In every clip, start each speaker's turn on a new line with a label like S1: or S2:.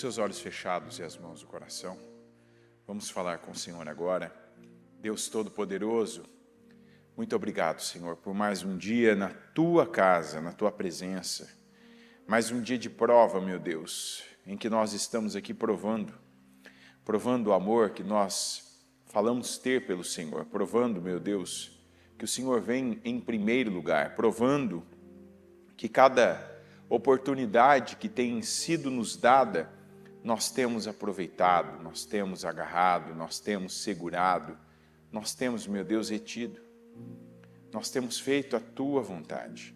S1: seus olhos fechados e as mãos no coração, vamos falar com o Senhor agora. Deus Todo-Poderoso, muito obrigado, Senhor, por mais um dia na Tua casa, na Tua presença. Mais um dia de prova, meu Deus, em que nós estamos aqui provando o amor que nós falamos ter pelo Senhor, provando, meu Deus, que o Senhor vem em primeiro lugar, provando que cada oportunidade que tem sido nos dada, nós temos aproveitado, nós temos agarrado, nós temos segurado, nós temos, meu Deus, retido, nós temos feito a Tua vontade,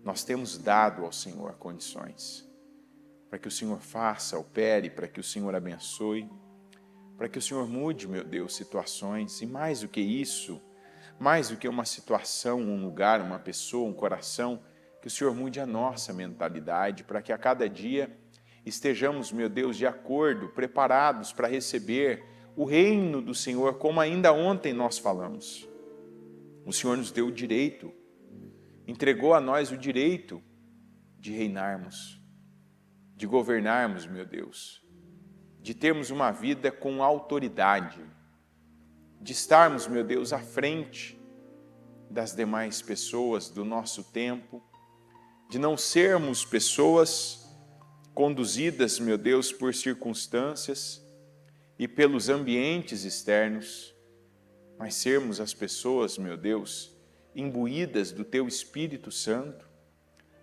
S1: nós temos dado ao Senhor condições para que o Senhor faça, opere, para que o Senhor abençoe, para que o Senhor mude, meu Deus, situações, e mais do que isso, mais do que uma situação, um lugar, uma pessoa, um coração, que o Senhor mude a nossa mentalidade, para que a cada dia estejamos, meu Deus, de acordo, preparados para receber o reino do Senhor, como ainda ontem nós falamos. O Senhor nos deu o direito, entregou a nós o direito de reinarmos, de governarmos, meu Deus, de termos uma vida com autoridade, de estarmos, meu Deus, à frente das demais pessoas do nosso tempo, de não sermos pessoas conduzidas, meu Deus, por circunstâncias e pelos ambientes externos, mas sermos as pessoas, meu Deus, imbuídas do Teu Espírito Santo,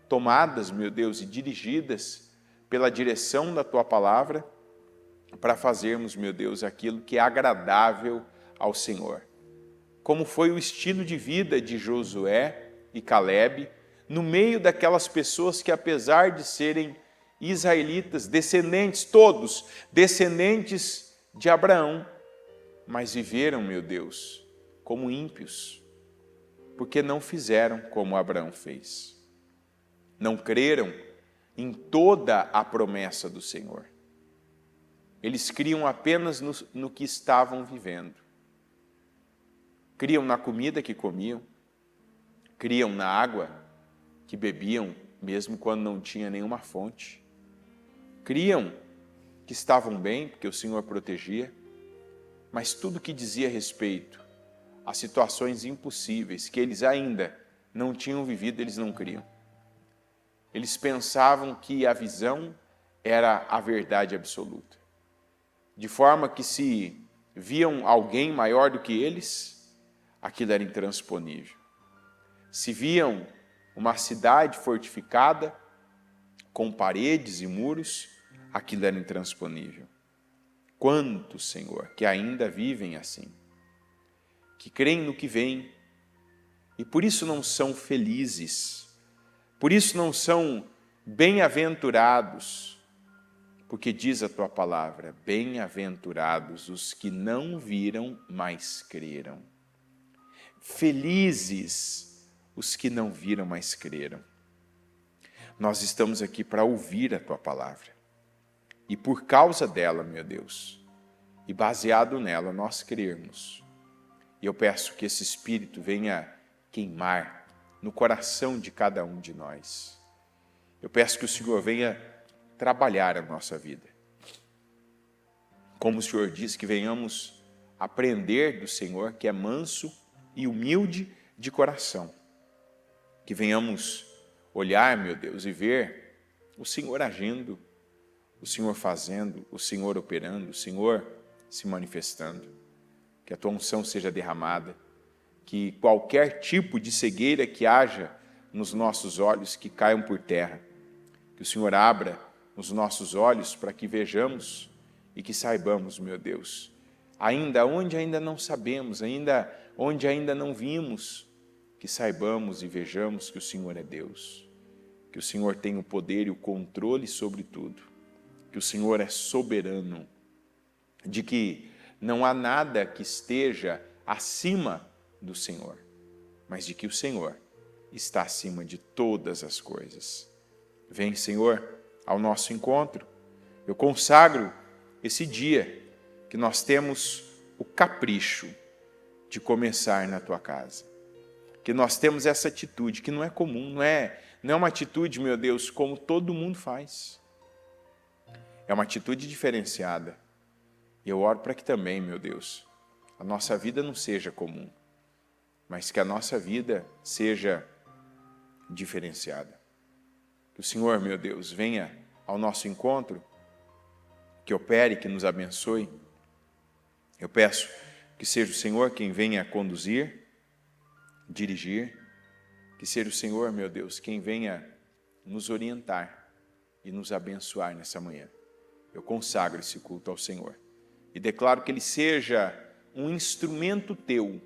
S1: tomadas, meu Deus, e dirigidas pela direção da Tua Palavra, para fazermos, meu Deus, aquilo que é agradável ao Senhor. Como foi o estilo de vida de Josué e Calebe, no meio daquelas pessoas que, apesar de serem israelitas, descendentes, todos descendentes de Abraão, mas viveram, meu Deus, como ímpios, porque não fizeram como Abraão fez. Não creram em toda a promessa do Senhor. Eles criam apenas no que estavam vivendo. Criam na comida que comiam, criam na água que bebiam, mesmo quando não tinha nenhuma fonte. Criam que estavam bem, porque o Senhor protegia, mas tudo que dizia respeito a situações impossíveis, que eles ainda não tinham vivido, eles não criam. Eles pensavam que a visão era a verdade absoluta. De forma que se viam alguém maior do que eles, aquilo era intransponível. Se viam uma cidade fortificada, com paredes e muros, aquilo era intransponível. Quantos, Senhor, que ainda vivem assim, que creem no que vem, e por isso não são felizes, por isso não são bem-aventurados, porque diz a Tua Palavra, bem-aventurados os que não viram, mas creram. Felizes os que não viram, mas creram. Nós estamos aqui para ouvir a Tua Palavra. E por causa dela, meu Deus, e baseado nela, nós crermos. E eu peço que esse Espírito venha queimar no coração de cada um de nós. Eu peço que o Senhor venha trabalhar a nossa vida. Como o Senhor diz, que venhamos aprender do Senhor, que é manso e humilde de coração. Que venhamos olhar, meu Deus, e ver o Senhor agindo, o Senhor fazendo, o Senhor operando, o Senhor se manifestando. Que a Tua unção seja derramada, que qualquer tipo de cegueira que haja nos nossos olhos, que caiam por terra. Que o Senhor abra os nossos olhos para que vejamos e que saibamos, meu Deus, ainda onde ainda não sabemos, ainda onde ainda não vimos, que saibamos e vejamos que o Senhor é Deus, que o Senhor tem o poder e o controle sobre tudo, que o Senhor é soberano, de que não há nada que esteja acima do Senhor, mas de que o Senhor está acima de todas as coisas. Vem, Senhor, ao nosso encontro. Eu consagro esse dia que nós temos o capricho de começar na Tua casa. Que nós temos essa atitude, que não é comum, não é uma atitude, meu Deus, como todo mundo faz. É uma atitude diferenciada. E eu oro para que também, meu Deus, a nossa vida não seja comum, mas que a nossa vida seja diferenciada. Que o Senhor, meu Deus, venha ao nosso encontro, que opere, que nos abençoe. Eu peço que seja o Senhor quem venha conduzir, dirigir, que seja o Senhor, meu Deus, quem venha nos orientar e nos abençoar nessa manhã. Eu consagro esse culto ao Senhor e declaro que ele seja um instrumento teu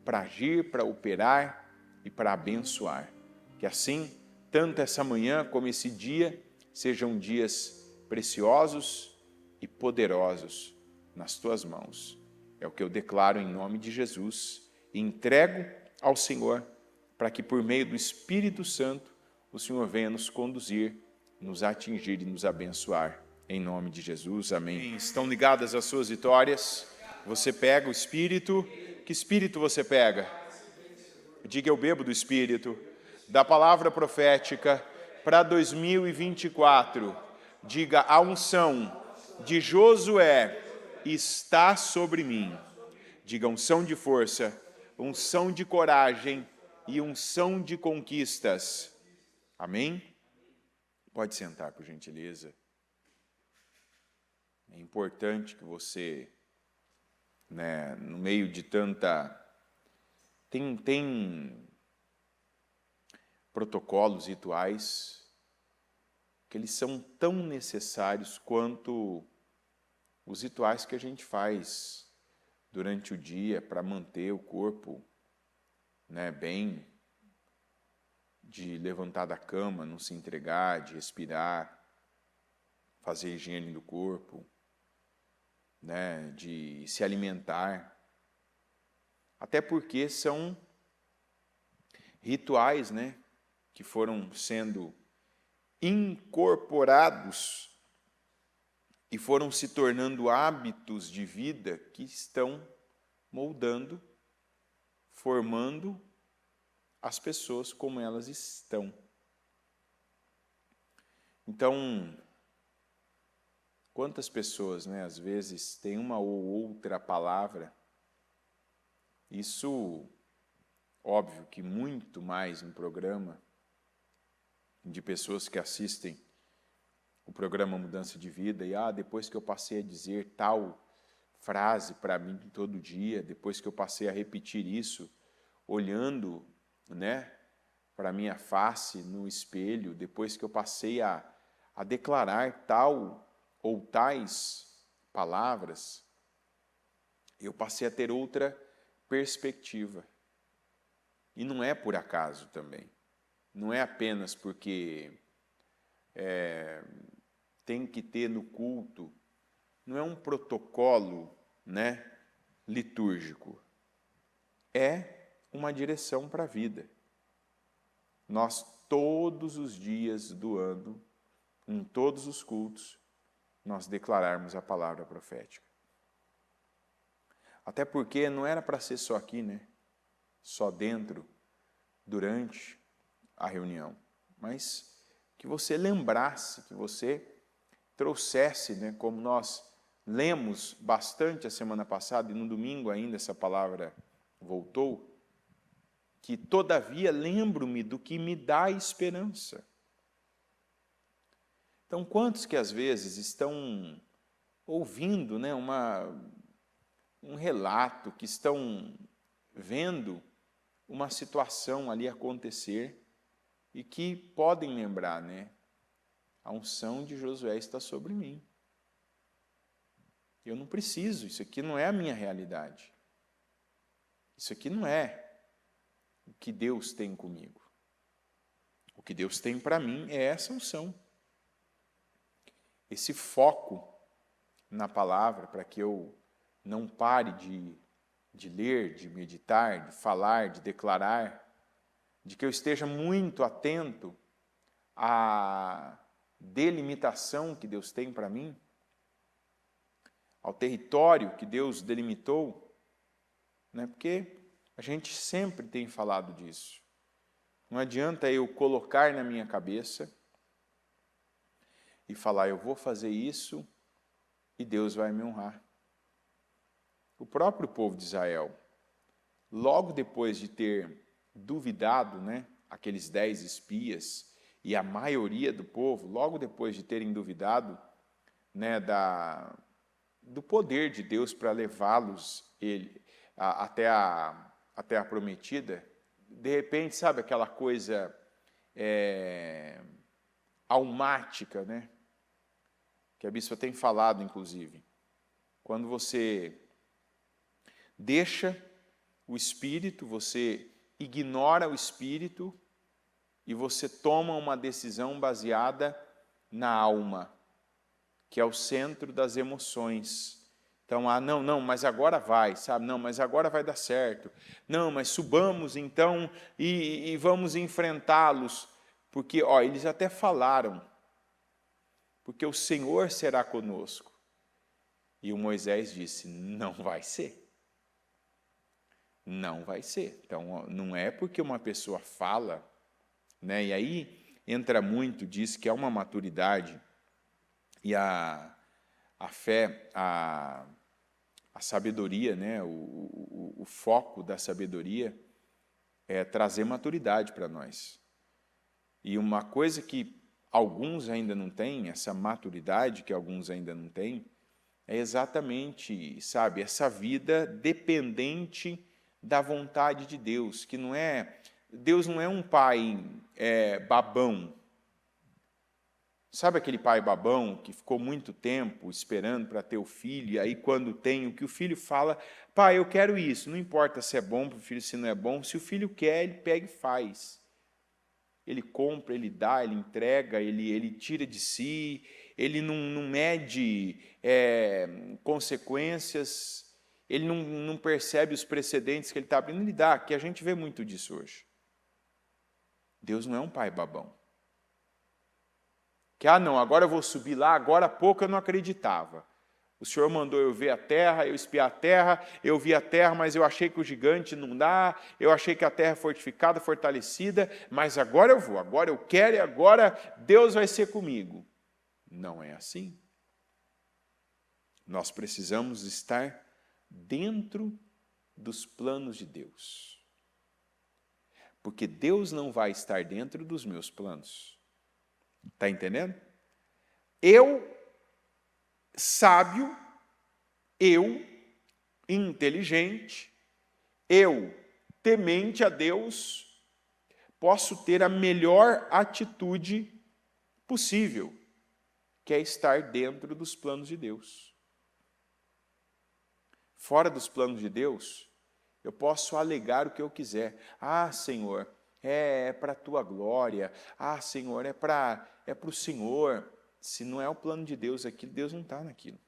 S1: para agir, para operar e para abençoar. Que assim, tanto essa manhã como esse dia, sejam dias preciosos e poderosos nas tuas mãos. É o que eu declaro em nome de Jesus e entrego ao Senhor para que por meio do Espírito Santo o Senhor venha nos conduzir, nos atingir e nos abençoar. Em nome de Jesus, amém. Estão ligadas as suas vitórias? Você pega o Espírito. Que Espírito você pega? Diga, eu bebo do Espírito, da palavra profética para 2024. Diga, a unção de Josué está sobre mim. Diga, unção de força, unção de coragem e unção de conquistas. Amém? Pode sentar, por gentileza. É importante que você, no meio de tanta... Tem protocolos, rituais, que eles são tão necessários quanto os rituais que a gente faz durante o dia para manter o corpo bem, de levantar da cama, não se entregar, de respirar, fazer higiene do corpo, de se alimentar. Até porque são rituais, que foram sendo incorporados e foram se tornando hábitos de vida que estão moldando, formando as pessoas como elas estão. Então, quantas pessoas, às vezes, têm uma ou outra palavra. Isso, óbvio que muito mais no programa, de pessoas que assistem o programa Mudança de Vida, e depois que eu passei a dizer tal frase para mim todo dia, depois que eu passei a repetir isso, olhando para a minha face no espelho, depois que eu passei a declarar tal ou tais palavras, eu passei a ter outra perspectiva. E não é por acaso também. Não é apenas porque tem que ter no culto. Não é um protocolo litúrgico. É uma direção para a vida. Nós, todos os dias do ano, em todos os cultos, nós declararmos a palavra profética. Até porque não era para ser só aqui, só dentro, durante a reunião, mas que você lembrasse, que você trouxesse, como nós lemos bastante a semana passada, e no domingo ainda essa palavra voltou, que todavia lembro-me do que me dá esperança. Então, quantos que às vezes estão ouvindo um relato, que estão vendo uma situação ali acontecer e que podem lembrar, a unção de Josué está sobre mim. Eu não preciso, isso aqui não é a minha realidade. Isso aqui não é o que Deus tem comigo. O que Deus tem para mim é essa unção. Esse foco na palavra, para que eu não pare de ler, de meditar, de falar, de declarar, de que eu esteja muito atento à delimitação que Deus tem para mim, ao território que Deus delimitou, porque a gente sempre tem falado disso. Não adianta eu colocar na minha cabeça e falar, eu vou fazer isso e Deus vai me honrar. O próprio povo de Israel, logo depois de ter duvidado, né, aqueles 10 espias, e a maioria do povo, logo depois de terem duvidado, né, do poder de Deus para levá-los até a prometida, de repente, sabe aquela coisa almática, né, que a bispa tem falado, inclusive, quando você deixa o Espírito, você ignora o Espírito e você toma uma decisão baseada na alma, que é o centro das emoções. Então, não, mas agora vai, sabe? Não, mas agora vai dar certo. Não, mas subamos então e vamos enfrentá-los, porque, eles até falaram, porque o Senhor será conosco. E o Moisés disse, não vai ser. Não vai ser. Então, não é porque uma pessoa fala, né? E aí entra muito, diz que há uma maturidade e a fé, a sabedoria, né? O foco da sabedoria é trazer maturidade para nós. E uma coisa que alguns ainda não têm, essa maturidade que alguns ainda não têm, é exatamente, sabe, essa vida dependente da vontade de Deus, que não é... Deus não é um pai babão. Sabe aquele pai babão que ficou muito tempo esperando para ter o filho, e aí quando tem o que o filho fala, pai, eu quero isso, não importa se é bom para o filho, se não é bom, se o filho quer, ele pega e faz. Ele compra, ele dá, ele entrega, ele tira de si, ele não mede consequências, ele não percebe os precedentes que ele está abrindo, ele dá, que a gente vê muito disso hoje. Deus não é um pai babão. Que, não, agora eu vou subir lá, agora há pouco eu não acreditava. O Senhor mandou eu ver a terra, eu espiar a terra, eu vi a terra, mas eu achei que o gigante não dá, eu achei que a terra é fortificada, fortalecida, mas agora eu vou, agora eu quero e agora Deus vai ser comigo. Não é assim. Nós precisamos estar dentro dos planos de Deus. Porque Deus não vai estar dentro dos meus planos. Está entendendo? Eu, sábio, eu, inteligente, eu, temente a Deus, posso ter a melhor atitude possível, que é estar dentro dos planos de Deus. Fora dos planos de Deus, eu posso alegar o que eu quiser. Senhor, é para a tua glória. Senhor, é para o Senhor. Se não é o plano de Deus aquilo, Deus não está naquilo.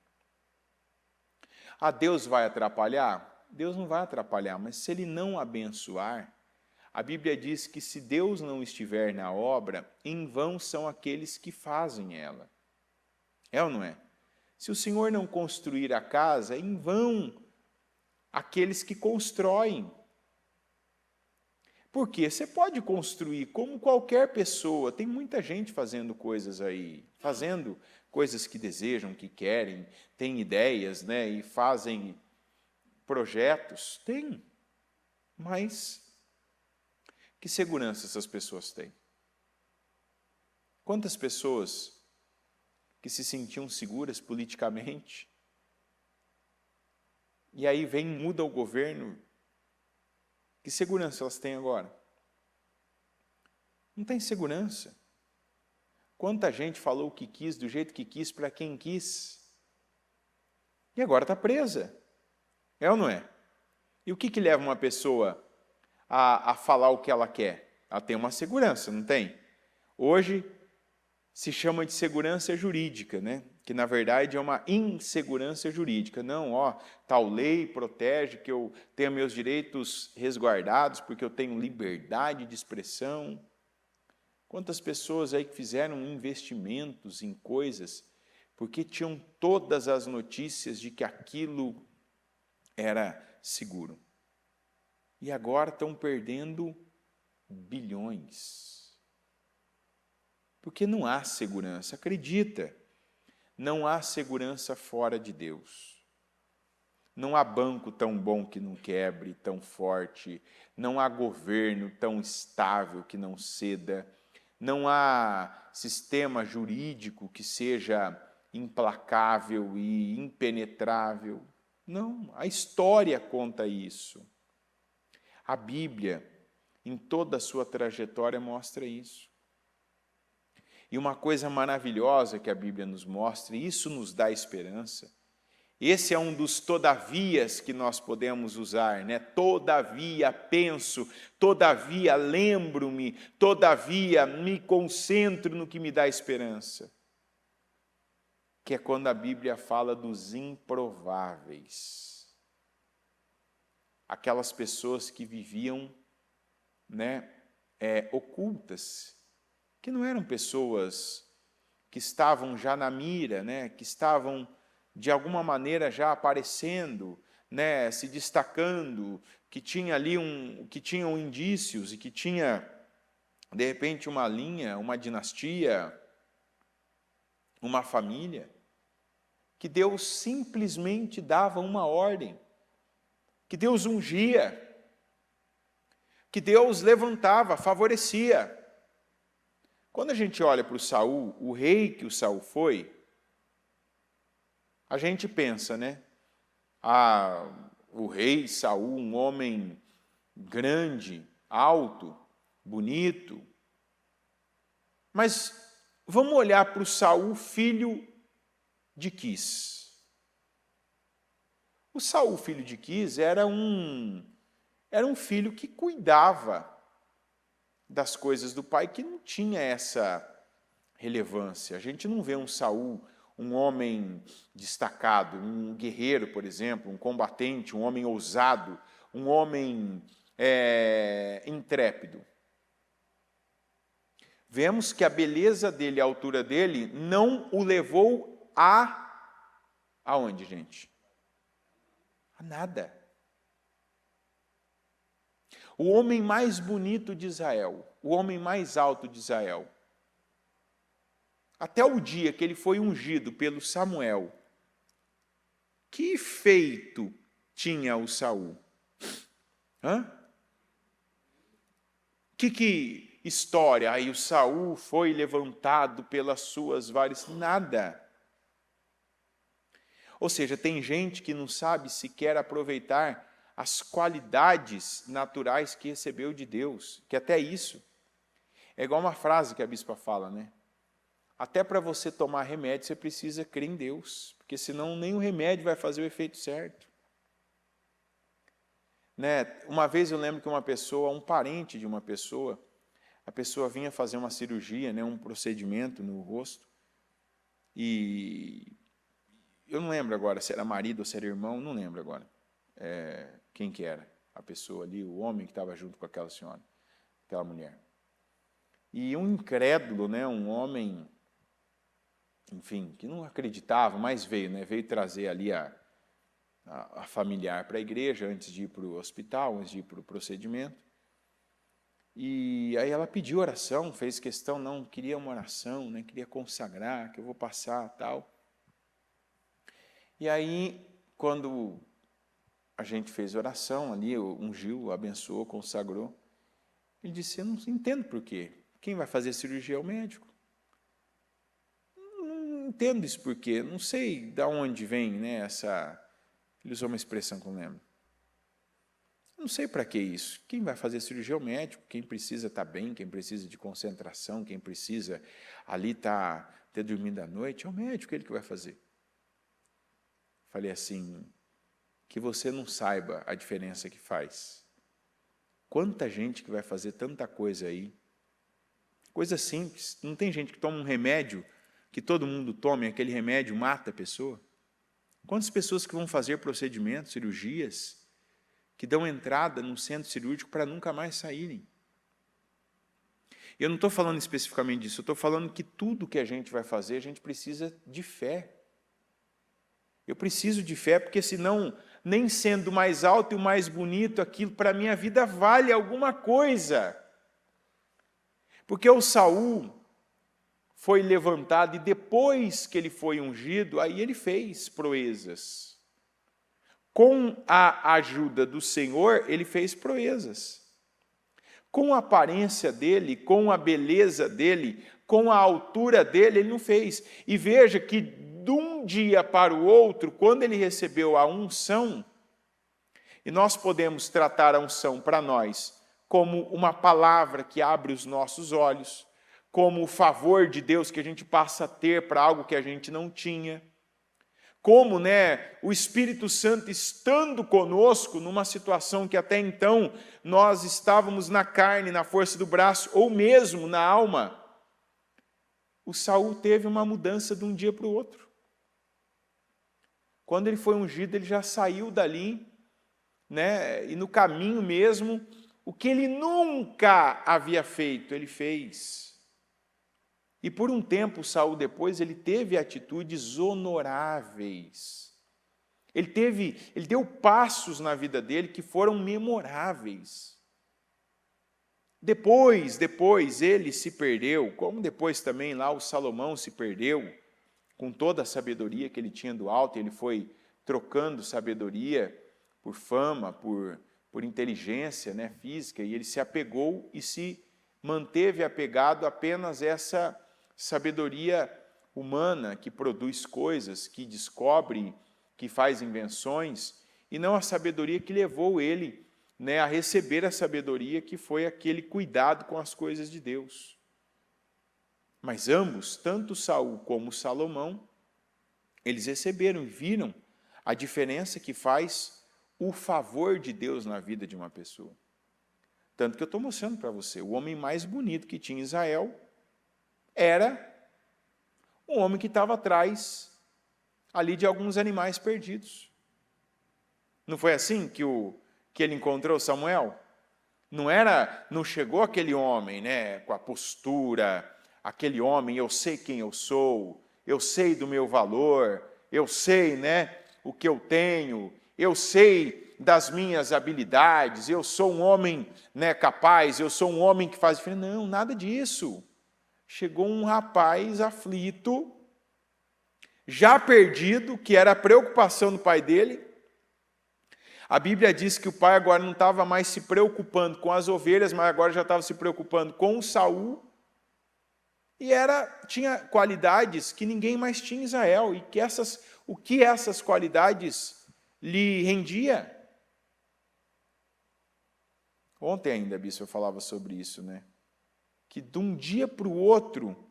S1: Deus vai atrapalhar? Deus não vai atrapalhar, mas se Ele não abençoar, a Bíblia diz que se Deus não estiver na obra, em vão são aqueles que fazem ela. É ou não é? Se o Senhor não construir a casa, em vão aqueles que constroem. Porque você pode construir como qualquer pessoa, tem muita gente fazendo coisas aí, fazendo coisas que desejam, que querem, tem ideias, né, e fazem projetos, tem, mas que segurança essas pessoas têm? Quantas pessoas que se sentiam seguras politicamente, e aí muda o governo, que segurança elas têm agora? Não tem segurança. Quanta gente falou o que quis, do jeito que quis, para quem quis, e agora está presa. É ou não é? E o que leva uma pessoa a falar o que ela quer? Ela tem uma segurança, não tem? Hoje se chama de segurança jurídica, né? Que na verdade é uma insegurança jurídica. Não, tal lei protege que eu tenha meus direitos resguardados porque eu tenho liberdade de expressão. Quantas pessoas aí que fizeram investimentos em coisas porque tinham todas as notícias de que aquilo era seguro. E agora estão perdendo bilhões. Porque não há segurança, acredita, não há segurança fora de Deus. Não há banco tão bom que não quebre, tão forte, não há governo tão estável que não ceda, não há sistema jurídico que seja implacável e impenetrável. Não, a história conta isso. A Bíblia, em toda a sua trajetória, mostra isso. E uma coisa maravilhosa que a Bíblia nos mostra, e isso nos dá esperança, esse é um dos todavias que nós podemos usar, né? Todavia penso, todavia lembro-me, todavia me concentro no que me dá esperança. Que é quando a Bíblia fala dos improváveis. Aquelas pessoas que viviam, né, ocultas, que não eram pessoas que estavam já na mira, né, que estavam de alguma maneira já aparecendo, né, se destacando, que tinha ali que tinham indícios e que tinha de repente uma linha, uma dinastia, uma família, que Deus simplesmente dava uma ordem, que Deus ungia, que Deus levantava, favorecia. Quando a gente olha para o Saul, o rei que o Saul foi, a gente pensa, né? O rei Saul, um homem grande, alto, bonito. Mas vamos olhar para o Saul, filho de Quis. O Saul, filho de Quis, era um filho que cuidava das coisas do pai, que não tinha essa relevância. A gente não vê um Saul, um homem destacado, um guerreiro, por exemplo, um combatente, um homem ousado, um homem intrépido. Vemos que a beleza dele, a altura dele, não o levou aonde, gente? A nada. O homem mais bonito de Israel, o homem mais alto de Israel, até o dia que ele foi ungido pelo Samuel, que feito tinha o Saul? Que história? Aí o Saul foi levantado pelas suas varas, nada. Ou seja, tem gente que não sabe sequer aproveitar as qualidades naturais que recebeu de Deus, que até isso é igual uma frase que a bispa fala, né? Até para você tomar remédio, você precisa crer em Deus, porque senão nem o remédio vai fazer o efeito certo. Né? Uma vez eu lembro que uma pessoa, um parente de uma pessoa, a pessoa vinha fazer uma cirurgia, né, um procedimento no rosto, e eu não lembro agora se era marido ou se era irmão, não lembro agora quem que era a pessoa ali, o homem que estava junto com aquela senhora, aquela mulher. E um incrédulo, né, um homem, enfim, que não acreditava, mas veio, né, veio trazer ali a familiar para a igreja antes de ir para o hospital, antes de ir para o procedimento. E aí ela pediu oração, fez questão, não, queria uma oração, né, queria consagrar, que eu vou passar, tal. E aí, quando a gente fez oração ali, ungiu, abençoou, consagrou, ele disse, eu não entendo por quê. Quem vai fazer cirurgia é o médico. Não entendo isso por quê, não sei de onde vem, né, essa... Ele usou uma expressão que eu não lembro. Não sei para que isso. Quem vai fazer cirurgia é o médico, quem precisa estar bem, quem precisa de concentração, quem precisa ali ter dormindo à noite, é o médico, ele que vai fazer. Falei assim, que você não saiba a diferença que faz. Quanta gente que vai fazer tanta coisa aí, coisa simples, não tem gente que toma um remédio, que todo mundo tome, aquele remédio mata a pessoa? Quantas pessoas que vão fazer procedimentos, cirurgias, que dão entrada no centro cirúrgico para nunca mais saírem? Eu não estou falando especificamente disso, eu estou falando que tudo que a gente vai fazer, a gente precisa de fé. Eu preciso de fé, porque senão, nem sendo o mais alto e o mais bonito, aquilo para a minha vida vale alguma coisa. Porque o Saul, foi levantado e depois que ele foi ungido, aí ele fez proezas. Com a ajuda do Senhor, ele fez proezas. Com a aparência dele, com a beleza dele, com a altura dele, ele não fez. E veja que de um dia para o outro, quando ele recebeu a unção, e nós podemos tratar a unção para nós como uma palavra que abre os nossos olhos, como o favor de Deus que a gente passa a ter para algo que a gente não tinha, como o Espírito Santo estando conosco numa situação que até então nós estávamos na carne, na força do braço, ou mesmo na alma. O Saul teve uma mudança de um dia para o outro. Quando ele foi ungido, ele já saiu dali, e no caminho mesmo, o que ele nunca havia feito, ele fez. E por um tempo, Saul depois, ele teve atitudes honoráveis. Ele deu passos na vida dele que foram memoráveis. Depois ele se perdeu, como depois também lá o Salomão se perdeu, com toda a sabedoria que ele tinha do alto, ele foi trocando sabedoria por fama, por inteligência física, e ele se apegou e se manteve apegado apenas a essa sabedoria humana que produz coisas, que descobre, que faz invenções, e não a sabedoria que levou ele a receber a sabedoria, que foi aquele cuidado com as coisas de Deus. Mas ambos, tanto Saul como Salomão, eles receberam e viram a diferença que faz o favor de Deus na vida de uma pessoa. Tanto que eu estou mostrando para você, o homem mais bonito que tinha em Israel era um homem que estava atrás ali de alguns animais perdidos. Não foi assim que ele encontrou Samuel? Não chegou aquele homem, com a postura, aquele homem, eu sei quem eu sou, eu sei do meu valor, eu sei, o que eu tenho, eu sei das minhas habilidades, eu sou um homem, capaz, eu sou um homem que faz diferença. Não, nada disso. Chegou um rapaz aflito, já perdido, que era a preocupação do pai dele. A Bíblia diz que o pai agora não estava mais se preocupando com as ovelhas, mas agora já estava se preocupando com Saul. E tinha qualidades que ninguém mais tinha em Israel, e o que essas qualidades lhe rendia. Ontem ainda, Bispo, eu falava sobre isso, que de um dia para o outro,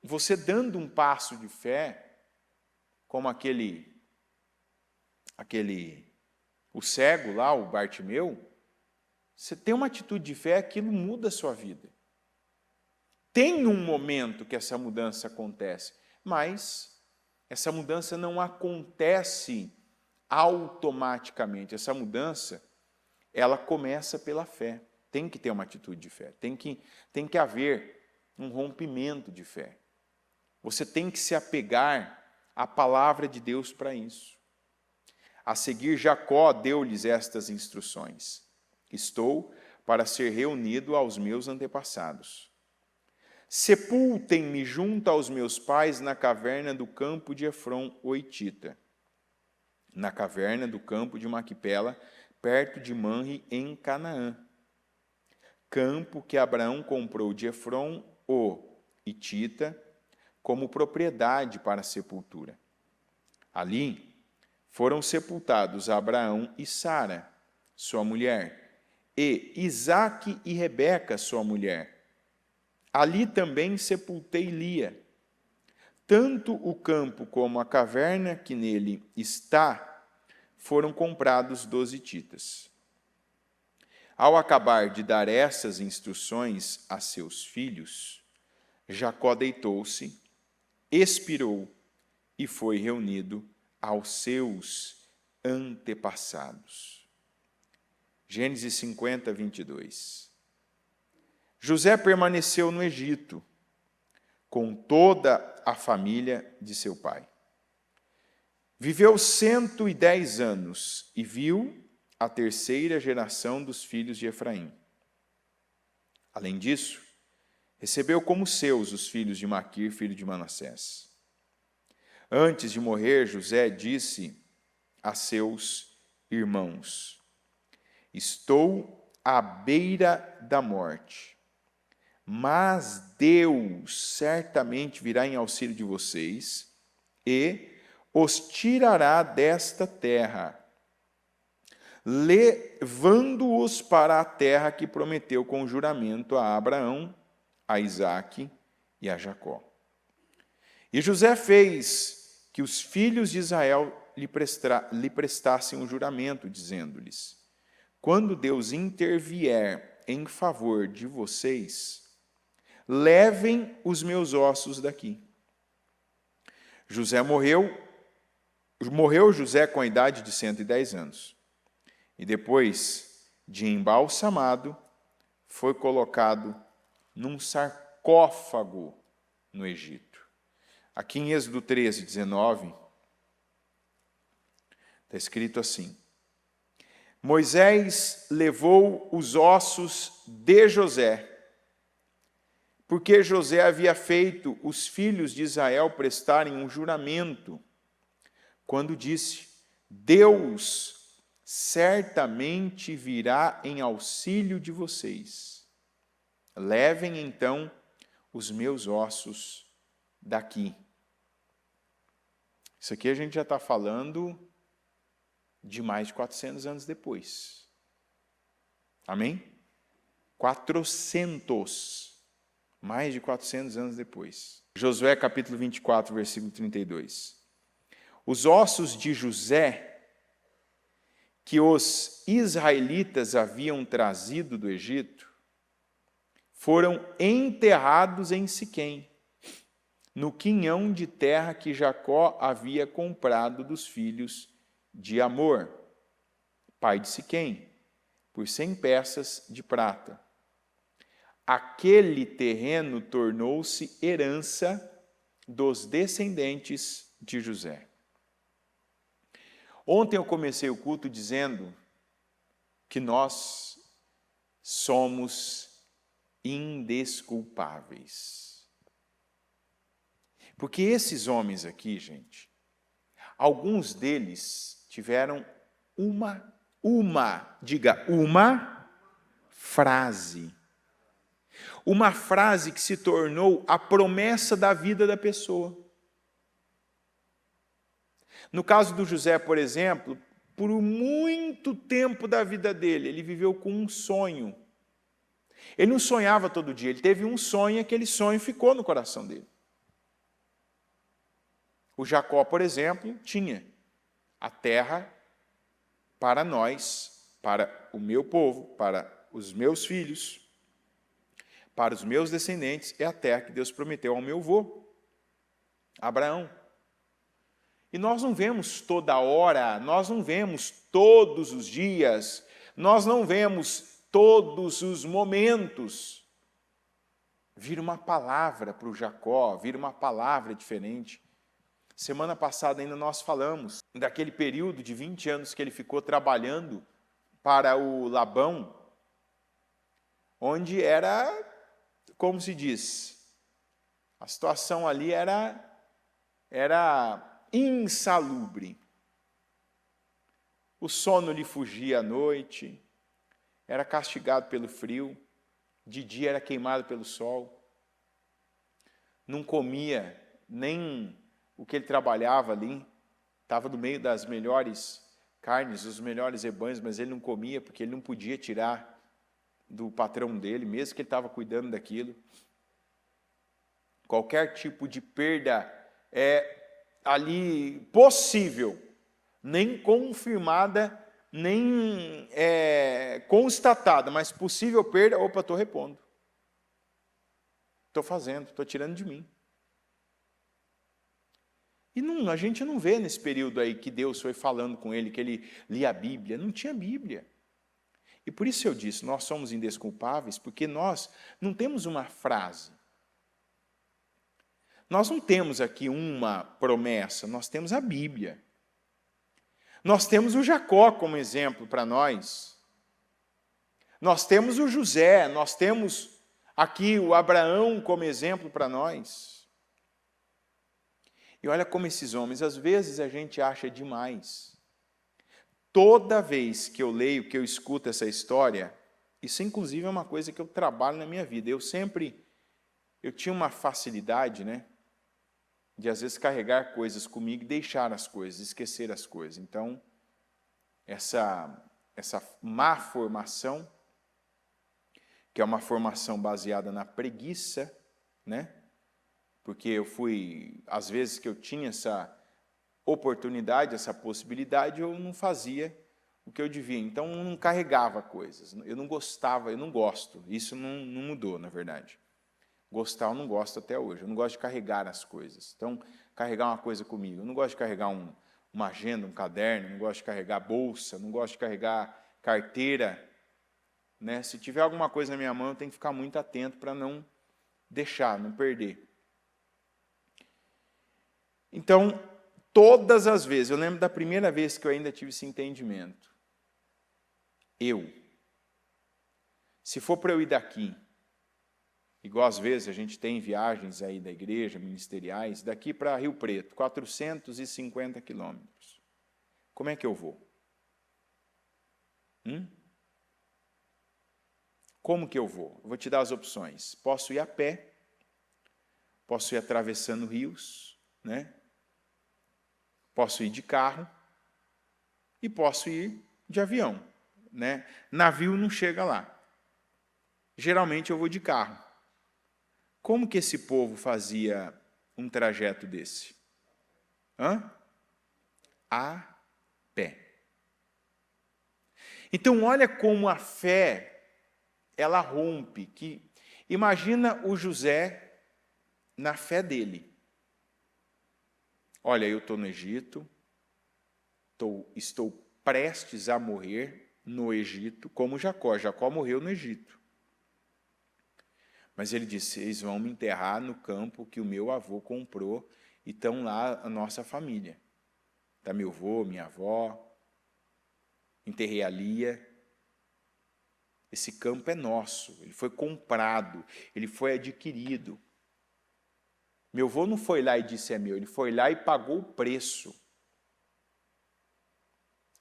S1: você dando um passo de fé, como o cego lá, o Bartimeu, você tem uma atitude de fé, aquilo muda a sua vida. Tem um momento que essa mudança acontece, mas essa mudança não acontece automaticamente. Essa mudança, ela começa pela fé. Tem que ter uma atitude de fé, tem que haver um rompimento de fé. Você tem que se apegar à palavra de Deus para isso. A seguir, Jacó deu-lhes estas instruções: estou para ser reunido aos meus antepassados. Sepultem-me junto aos meus pais na caverna do campo de Efron, o hitita, na caverna do campo de Maquipela, perto de Manre, em Canaã. Campo que Abraão comprou de Efron, o hitita, como propriedade para a sepultura. Ali foram sepultados Abraão e Sara, sua mulher, e Isaque e Rebeca, sua mulher. Ali também sepultei Lia. Tanto o campo como a caverna que nele está foram comprados dos hititas. Ao acabar de dar essas instruções a seus filhos, Jacó deitou-se, expirou e foi reunido aos seus antepassados. Gênesis 50, 22. José permaneceu no Egito, com toda a família de seu pai. Viveu 110 anos e viu a terceira geração dos filhos de Efraim. Além disso, Recebeu como seus os filhos de Maquir, filho de Manassés. Antes de morrer, José disse a seus irmãos: estou à beira da morte, mas Deus certamente virá em auxílio de vocês e os tirará desta terra, levando-os para a terra que prometeu com juramento a Abraão, a Isaque e a Jacó. E José fez que os filhos de Israel lhe prestassem um juramento, dizendo-lhes: quando Deus intervier em favor de vocês, levem os meus ossos daqui. Morreu José com a idade de 110 anos. E depois de embalsamado, foi colocado num sarcófago no Egito. Aqui em Êxodo 13, 19, está escrito assim: Moisés levou os ossos de José, porque José havia feito os filhos de Israel prestarem um juramento, quando disse: Deus certamente virá em auxílio de vocês. Levem então os meus ossos daqui. Isso aqui a gente já está falando de mais de 400 anos depois. Amém? 400. Mais de 400 anos depois. Josué capítulo 24, versículo 32. Os ossos de José, que os israelitas haviam trazido do Egito, foram enterrados em Siquém, no quinhão de terra que Jacó havia comprado dos filhos de Amor, pai de Siquém, por 100 peças de prata. Aquele terreno tornou-se herança dos descendentes de José. Ontem eu comecei o culto dizendo que nós somos indesculpáveis. Porque esses homens aqui, gente, alguns deles tiveram uma frase. Uma frase que se tornou a promessa da vida da pessoa. No caso do José, por exemplo, por muito tempo da vida dele, ele viveu com um sonho. Ele não sonhava todo dia, ele teve um sonho e aquele sonho ficou no coração dele. O Jacó, por exemplo, tinha a terra para nós, para o meu povo, para os meus filhos, para os meus descendentes, é a terra que Deus prometeu ao meu avô, Abraão. E nós não vemos toda hora, nós não vemos todos os dias, nós não vemos todos os momentos vir uma palavra para o Jacó, vir uma palavra diferente. Semana passada ainda nós falamos daquele período de 20 anos que ele ficou trabalhando para o Labão, onde era, como se diz, a situação ali era insalubre. O sono lhe fugia à noite, era castigado pelo frio, de dia era queimado pelo sol, não comia nem o que ele trabalhava ali, estava no meio das melhores carnes, os melhores rebanhos, mas ele não comia porque ele não podia tirar do patrão dele, mesmo que ele estava cuidando daquilo. Qualquer tipo de perda é ali possível, nem confirmada, nem constatada, mas possível perda, opa, estou repondo. Estou fazendo, estou tirando de mim. E a gente não vê nesse período aí que Deus foi falando com ele, que ele lia a Bíblia. Não tinha Bíblia. E por isso eu disse, nós somos indesculpáveis, porque nós não temos uma frase. Nós não temos aqui uma promessa, nós temos a Bíblia. Nós temos o Jacó como exemplo para nós. Nós temos o José, nós temos Aqui o Abraão como exemplo para nós. E olha como esses homens, às vezes a gente acha demais. Toda vez que eu leio, que eu escuto essa história, isso inclusive é uma coisa que eu trabalho na minha vida. Eu tinha uma facilidade, né, de às vezes carregar coisas comigo e deixar as coisas, esquecer as coisas. Então, essa má formação, que é uma formação baseada na preguiça, né? Porque às vezes que eu tinha essa oportunidade, essa possibilidade, eu não fazia o que eu devia. Então, eu não carregava coisas. Eu não gostava, eu não gosto. Isso não mudou, na verdade. Gostar eu não gosto até hoje. Eu não gosto de carregar as coisas. Então, carregar uma coisa comigo. Eu não gosto de carregar uma agenda, um caderno, não gosto de carregar bolsa, não gosto de carregar carteira. Né? Se tiver alguma coisa na minha mão, eu tenho que ficar muito atento para não deixar, não perder. Então, todas as vezes, eu lembro da primeira vez que eu ainda tive esse entendimento. Se for para eu ir daqui, igual às vezes a gente tem viagens aí da igreja, ministeriais, daqui para Rio Preto, 450 quilômetros. Como é que eu vou? Como que eu vou? Eu vou te dar as opções. Posso ir a pé, posso ir atravessando rios, né? Posso ir de carro e posso ir de avião, né? Navio não chega lá. Geralmente eu vou de carro. Como que esse povo fazia um trajeto desse? A pé. Então olha como a fé ela rompe. Imagina o José na fé dele. Olha, eu estou no Egito, estou prestes a morrer no Egito, como Jacó. Jacó morreu no Egito. Mas ele disse, eles vão me enterrar no campo que o meu avô comprou, e estão lá a nossa família. Está meu avô, minha avó, enterrei a Lia. Esse campo é nosso, ele foi comprado, ele foi adquirido. Meu avô não foi lá e disse é meu, ele foi lá e pagou o preço.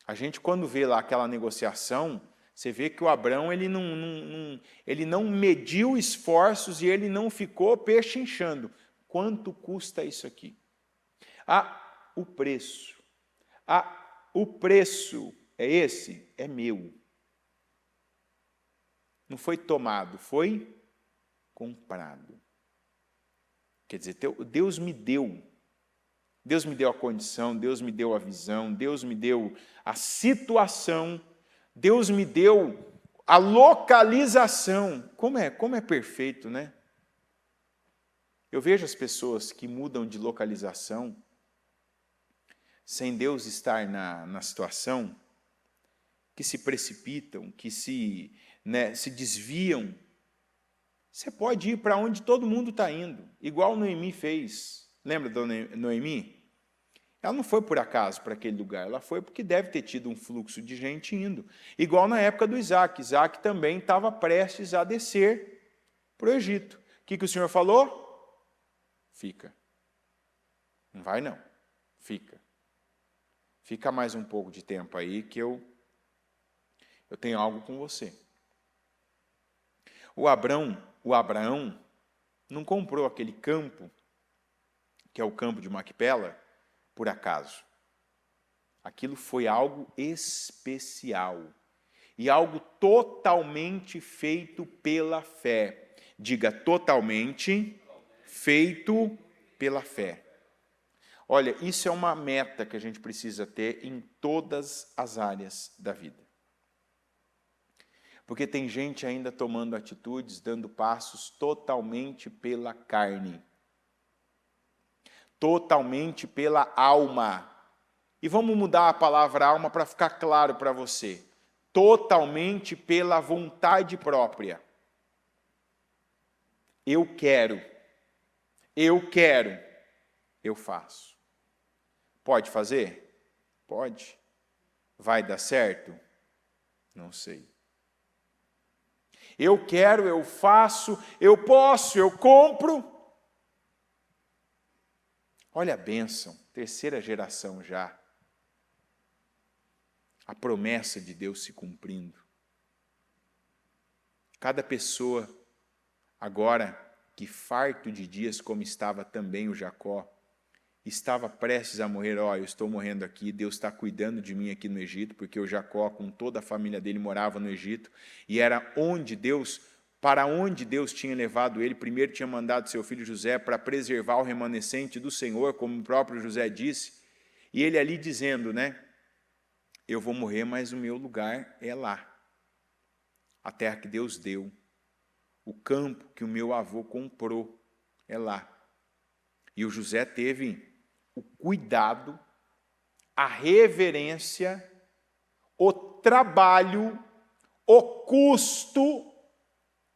S1: A gente, quando vê lá aquela negociação, você vê que o Abrão ele não mediu esforços e ele não ficou pechinchando. Quanto custa isso aqui? O preço. O preço é esse? É meu. Não foi tomado, foi comprado. Quer dizer, Deus me deu. Deus me deu a condição, Deus me deu a visão, Deus me deu a situação, Deus me deu a localização. Como é perfeito, né? Eu vejo as pessoas que mudam de localização sem Deus estar na situação, que se precipitam, que se desviam. Você pode ir para onde todo mundo está indo, igual Noemi fez. Lembra da Noemi? Ela não foi por acaso para aquele lugar, ela foi porque deve ter tido um fluxo de gente indo. Igual na época do Isaac. Isaac também estava prestes a descer para o Egito. O que o Senhor falou? Fica. Não vai não, fica. Fica mais um pouco de tempo aí que eu tenho algo com você. O Abraão não comprou aquele campo, que é o campo de Macpela, por acaso. Aquilo foi algo especial e algo totalmente feito pela fé. Diga, totalmente feito pela fé. Olha, isso é uma meta que a gente precisa ter em todas as áreas da vida. Porque tem gente ainda tomando atitudes, dando passos totalmente pela carne. Totalmente pela alma. E vamos mudar a palavra alma para ficar claro para você. Totalmente pela vontade própria. Eu quero, eu faço. Pode fazer? Pode. Vai dar certo? Não sei. Eu quero, eu faço, eu posso, eu compro. Olha a bênção, terceira geração já. A promessa de Deus se cumprindo. Cada pessoa, agora que farto de dias, como estava também o Jacó, estava prestes a morrer. Eu estou morrendo aqui, Deus está cuidando de mim aqui no Egito, porque o Jacó, com toda a família dele, morava no Egito, e era para onde Deus tinha levado ele. Primeiro tinha mandado seu filho José para preservar o remanescente do Senhor, como o próprio José disse, e ele ali dizendo, eu vou morrer, mas o meu lugar é lá. A terra que Deus deu, o campo que o meu avô comprou, é lá. E o José teve o cuidado, a reverência, o trabalho, o custo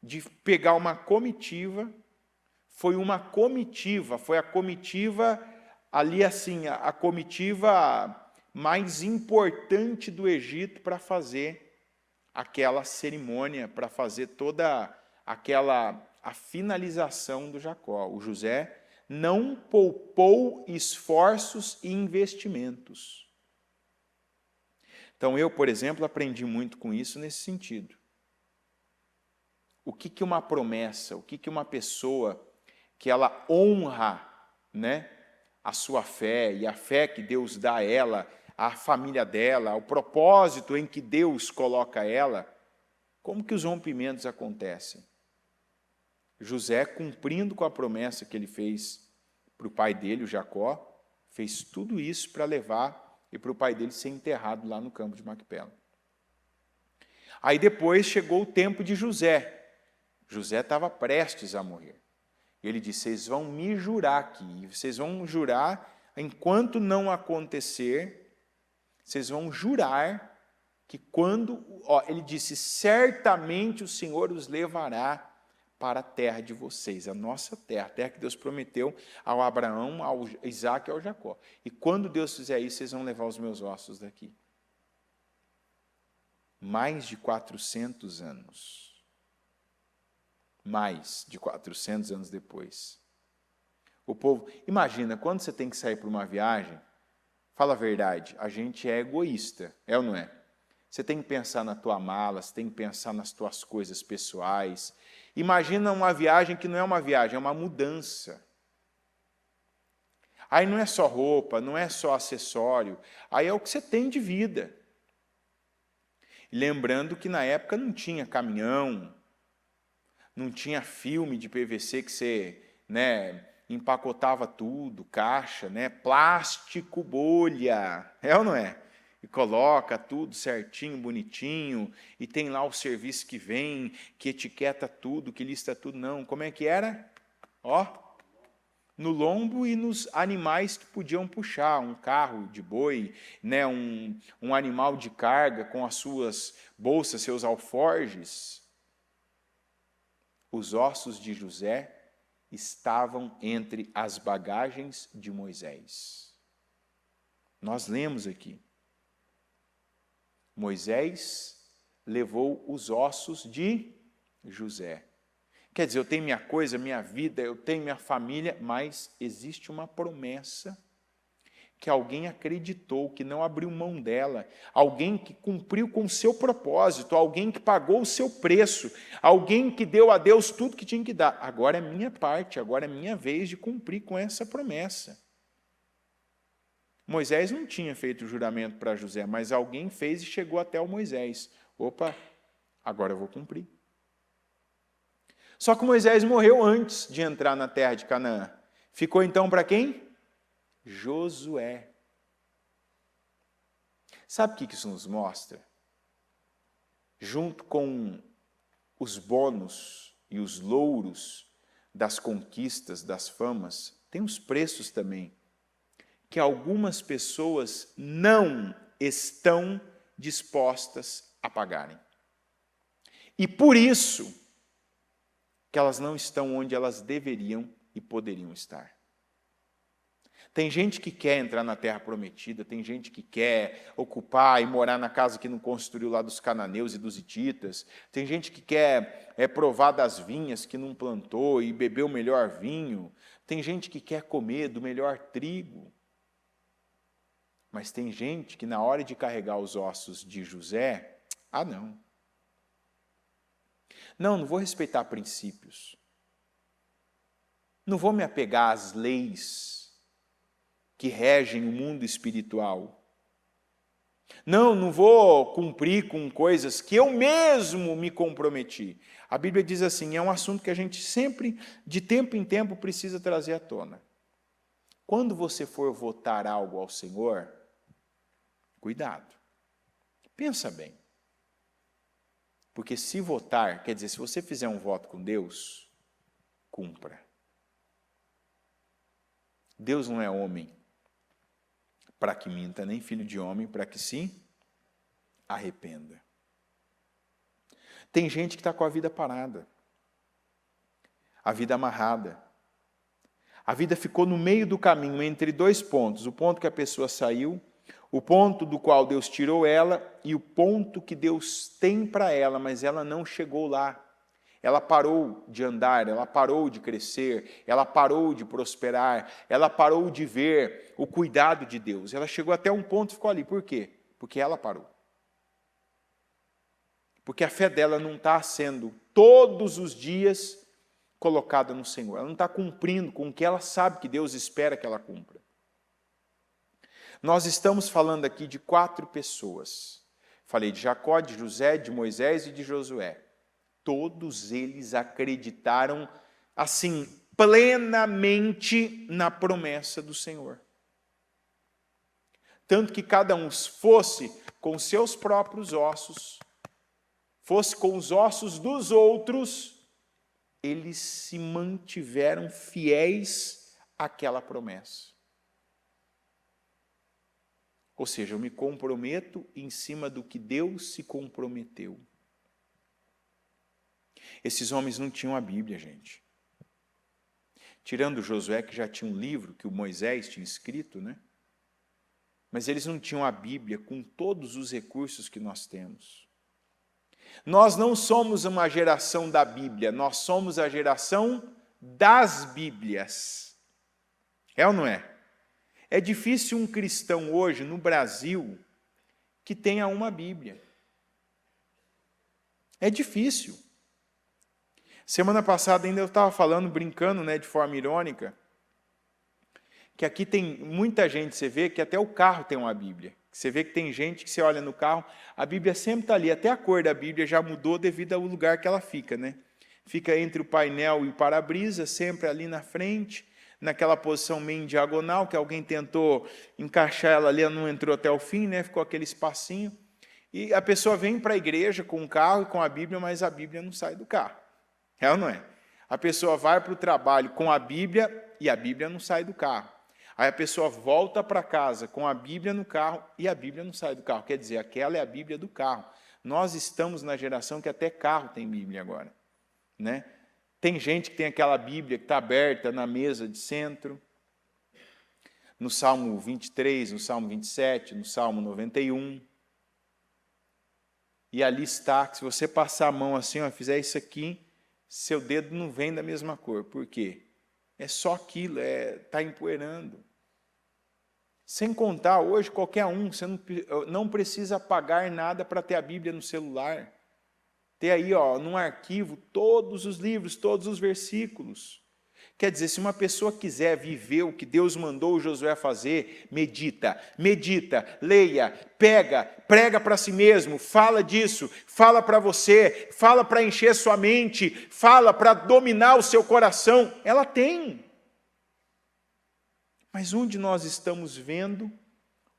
S1: de pegar uma comitiva. Foi a comitiva ali assim, a comitiva mais importante do Egito para fazer aquela cerimônia, para fazer toda a finalização do Jacó. O José não poupou esforços e investimentos. Então eu, por exemplo, aprendi muito com isso nesse sentido. O que uma promessa, o que uma pessoa que ela honra, a sua fé e a fé que Deus dá a ela, a família dela, o propósito em que Deus coloca ela, como que os rompimentos acontecem? José, cumprindo com a promessa que ele fez para o pai dele, o Jacó, fez tudo isso para levar e para o pai dele ser enterrado lá no campo de Macpela. Aí depois chegou o tempo de José. José estava prestes a morrer. Ele disse, vocês vão me jurar aqui, vocês vão jurar, enquanto não acontecer, vocês vão jurar que quando... ele disse, certamente o Senhor os levará para a terra de vocês, a nossa terra, a terra que Deus prometeu ao Abraão, ao Isaac e ao Jacó. E quando Deus fizer isso, vocês vão levar os meus ossos daqui. Mais de 400 anos. Mais de 400 anos depois. O povo, imagina, quando você tem que sair para uma viagem, fala a verdade, a gente é egoísta, é ou não é? Você tem que pensar na tua mala, você tem que pensar nas tuas coisas pessoais. Imagina uma viagem que não é uma viagem, é uma mudança. Aí não é só roupa, não é só acessório, aí é o que você tem de vida. Lembrando que na época não tinha caminhão, não tinha filme de PVC que você empacotava tudo, caixa, plástico, bolha, é ou não é? E coloca tudo certinho, bonitinho, e tem lá o serviço que vem, que etiqueta tudo, que lista tudo. Não, como é que era? No lombo e nos animais que podiam puxar, um carro de boi, um animal de carga com as suas bolsas, seus alforjes. Os ossos de José estavam entre as bagagens de Moisés. Nós lemos aqui. Moisés levou os ossos de José. Quer dizer, eu tenho minha coisa, minha vida, eu tenho minha família, mas existe uma promessa que alguém acreditou, que não abriu mão dela, alguém que cumpriu com o seu propósito, alguém que pagou o seu preço, alguém que deu a Deus tudo que tinha que dar. Agora é minha parte, agora é minha vez de cumprir com essa promessa. Moisés não tinha feito o juramento para José, mas alguém fez e chegou até o Moisés. Opa, agora eu vou cumprir. Só que Moisés morreu antes de entrar na terra de Canaã. Ficou então para quem? Josué. Sabe o que isso nos mostra? Junto com os bônus e os louros das conquistas, das famas, tem os preços também, que algumas pessoas não estão dispostas a pagarem. E por isso que elas não estão onde elas deveriam e poderiam estar. Tem gente que quer entrar na terra prometida, tem gente que quer ocupar e morar na casa que não construiu lá dos cananeus e dos hititas, tem gente que quer provar das vinhas que não plantou e beber o melhor vinho, tem gente que quer comer do melhor trigo. Mas tem gente que na hora de carregar os ossos de José, não. Não vou respeitar princípios. Não vou me apegar às leis que regem o mundo espiritual. Não vou cumprir com coisas que eu mesmo me comprometi. A Bíblia diz assim, é um assunto que a gente sempre, de tempo em tempo, precisa trazer à tona. Quando você for votar algo ao Senhor, cuidado. Pensa bem. Porque se votar, quer dizer, se você fizer um voto com Deus, cumpra. Deus não é homem para que minta, nem filho de homem para que se arrependa. Tem gente que está com a vida parada, a vida amarrada. A vida ficou no meio do caminho, entre dois pontos. O ponto que a pessoa saiu, o ponto do qual Deus tirou ela e o ponto que Deus tem para ela, mas ela não chegou lá. Ela parou de andar, ela parou de crescer, ela parou de prosperar, ela parou de ver o cuidado de Deus. Ela chegou até um ponto e ficou ali. Por quê? Porque ela parou. Porque a fé dela não está sendo todos os dias colocada no Senhor. Ela não está cumprindo com o que ela sabe que Deus espera que ela cumpra. Nós estamos falando aqui de 4 pessoas. Falei de Jacó, de José, de Moisés e de Josué. Todos eles acreditaram, assim, plenamente na promessa do Senhor. Tanto que cada um fosse com seus próprios ossos, fosse com os ossos dos outros, eles se mantiveram fiéis àquela promessa. Ou seja, eu me comprometo em cima do que Deus se comprometeu. Esses homens não tinham a Bíblia, gente. Tirando Josué, que já tinha um livro que o Moisés tinha escrito, né? Mas eles não tinham a Bíblia com todos os recursos que nós temos. Nós não somos uma geração da Bíblia, nós somos a geração das Bíblias. É ou não é? É difícil um cristão hoje, no Brasil, que tenha uma Bíblia. É difícil. Semana passada ainda eu estava falando, brincando, né, de forma irônica, que aqui tem muita gente, você vê que até o carro tem uma Bíblia. Você vê que tem gente que você olha no carro, a Bíblia sempre está ali, até a cor da Bíblia já mudou devido ao lugar que ela fica, né? Fica entre o painel e o para-brisa, sempre ali na frente, naquela posição meio em diagonal, que alguém tentou encaixar ela ali, ela não entrou até o fim, né? Ficou aquele espacinho. E a pessoa vem para a igreja com o carro e com a Bíblia, mas a Bíblia não sai do carro. É ou não é? A pessoa vai para o trabalho com a Bíblia e a Bíblia não sai do carro. Aí a pessoa volta para casa com a Bíblia no carro e a Bíblia não sai do carro. Quer dizer, aquela é a Bíblia do carro. Nós estamos na geração que até carro tem Bíblia agora, né? Tem gente que tem aquela Bíblia que está aberta na mesa de centro, no Salmo 23, no Salmo 27, no Salmo 91. E ali está, que se você passar a mão assim, ó, fizer isso aqui, seu dedo não vem da mesma cor. Por quê? É só aquilo, está empoeirando. Sem contar, hoje, qualquer um, você não precisa pagar nada para ter a Bíblia no celular. Ter aí, ó, num arquivo, todos os livros, todos os versículos. Quer dizer, se uma pessoa quiser viver o que Deus mandou Josué fazer, medita, leia, pega, prega para si mesmo, fala disso, fala para você, fala para encher sua mente, fala para dominar o seu coração. Ela tem. Mas onde nós estamos vendo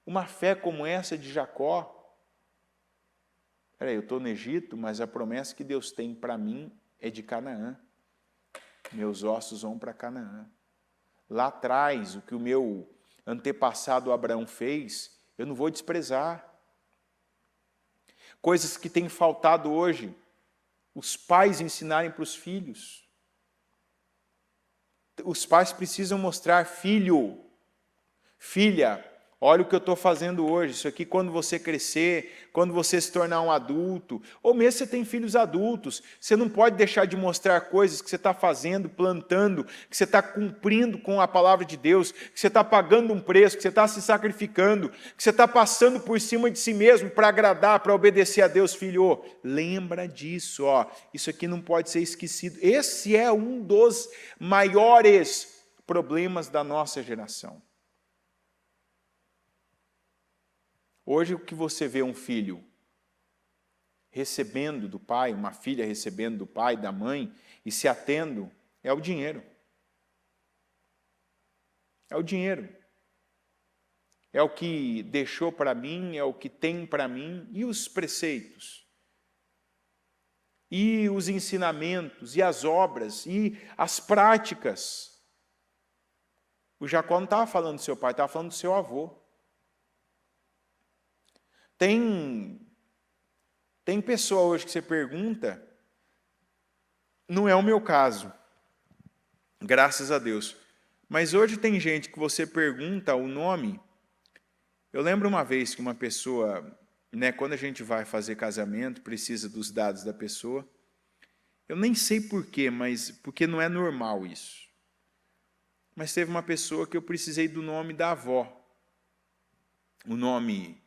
S1: uma fé como essa de Jacó? Peraí, eu estou no Egito, mas a promessa que Deus tem para mim é de Canaã. Meus ossos vão para Canaã. Lá atrás, o que o meu antepassado Abraão fez, eu não vou desprezar. Coisas que têm faltado hoje, os pais ensinarem para os filhos. Os pais precisam mostrar, filho, Filha, olha o que eu estou fazendo hoje. Isso aqui quando você crescer, quando você se tornar um adulto, ou mesmo você tem filhos adultos, você não pode deixar de mostrar coisas que você está fazendo, plantando, que você está cumprindo com a palavra de Deus, que você está pagando um preço, que você está se sacrificando, que você está passando por cima de si mesmo para agradar, para obedecer a Deus. Filho, lembra disso, ó. Isso aqui não pode ser esquecido. Esse é um dos maiores problemas da nossa geração. Hoje, o que você vê um filho recebendo do pai, uma filha recebendo do pai, da mãe, e se atendo, é o dinheiro. É o dinheiro. É o que deixou para mim, é o que tem para mim, e os preceitos, e os ensinamentos, e as obras, e as práticas. O Jacó não estava falando do seu pai, estava falando do seu avô. Tem pessoa hoje que você pergunta, não é o meu caso, graças a Deus, mas hoje tem gente que você pergunta o nome. Eu lembro uma vez que uma pessoa, quando a gente vai fazer casamento, precisa dos dados da pessoa, eu nem sei porquê, mas porque não é normal isso. Mas teve uma pessoa que eu precisei do nome da avó, o nome...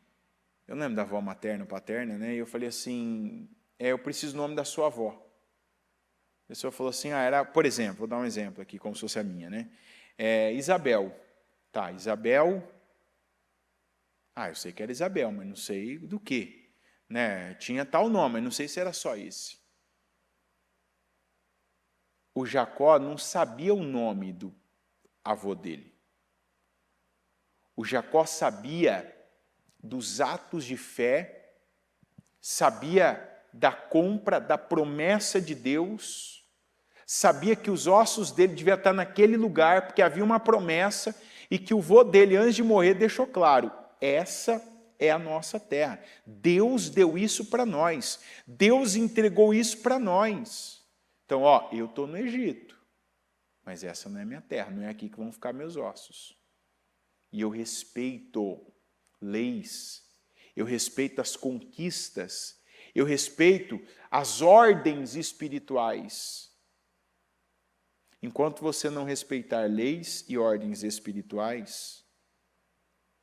S1: Eu não lembro da avó materna ou paterna, né? E eu falei assim, eu preciso do nome da sua avó. A pessoa falou assim, era, por exemplo, vou dar um exemplo aqui, como se fosse a minha, né? Isabel. Tá, Isabel. Eu sei que era Isabel, mas não sei do quê. Né? Tinha tal nome, mas não sei se era só esse. O Jacó não sabia o nome do avô dele. O Jacó sabia dos atos de fé, sabia da compra, da promessa de Deus, sabia que os ossos dele deviam estar naquele lugar, porque havia uma promessa, e que o vô dele, antes de morrer, deixou claro, essa é a nossa terra. Deus deu isso para nós. Deus entregou isso para nós. Então, eu estou no Egito, mas essa não é minha terra, não é aqui que vão ficar meus ossos. E eu respeito leis, eu respeito as conquistas, eu respeito as ordens espirituais. Enquanto você não respeitar leis e ordens espirituais,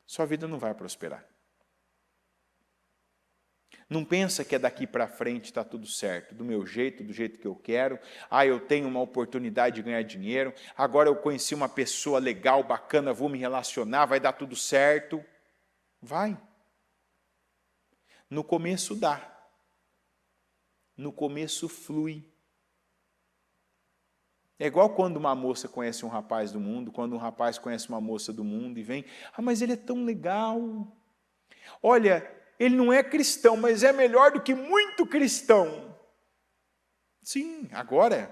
S1: sua vida não vai prosperar. Não pensa que é daqui para frente está tudo certo, do meu jeito, do jeito que eu quero. Eu tenho uma oportunidade de ganhar dinheiro, agora eu conheci uma pessoa legal, bacana, vou me relacionar, vai dar tudo certo. Vai. No começo dá. No começo flui. É igual quando uma moça conhece um rapaz do mundo, quando um rapaz conhece uma moça do mundo e vem, mas ele é tão legal. Olha, ele não é cristão, mas é melhor do que muito cristão. Sim, agora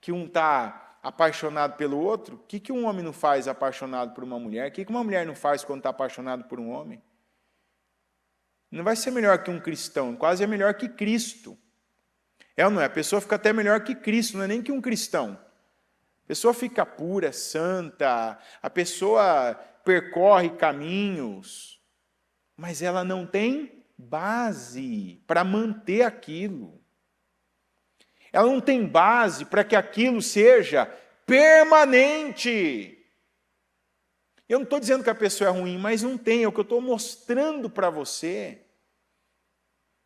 S1: que um está apaixonado pelo outro, o que um homem não faz apaixonado por uma mulher? O que uma mulher não faz quando está apaixonado por um homem? Não vai ser melhor que um cristão, quase é melhor que Cristo. É ou não é? A pessoa fica até melhor que Cristo, não é nem que um cristão. A pessoa fica pura, santa, a pessoa percorre caminhos, mas ela não tem base para manter aquilo. Ela não tem base para que aquilo seja permanente. Eu não estou dizendo que a pessoa é ruim, mas não tem. É o que eu estou mostrando para você,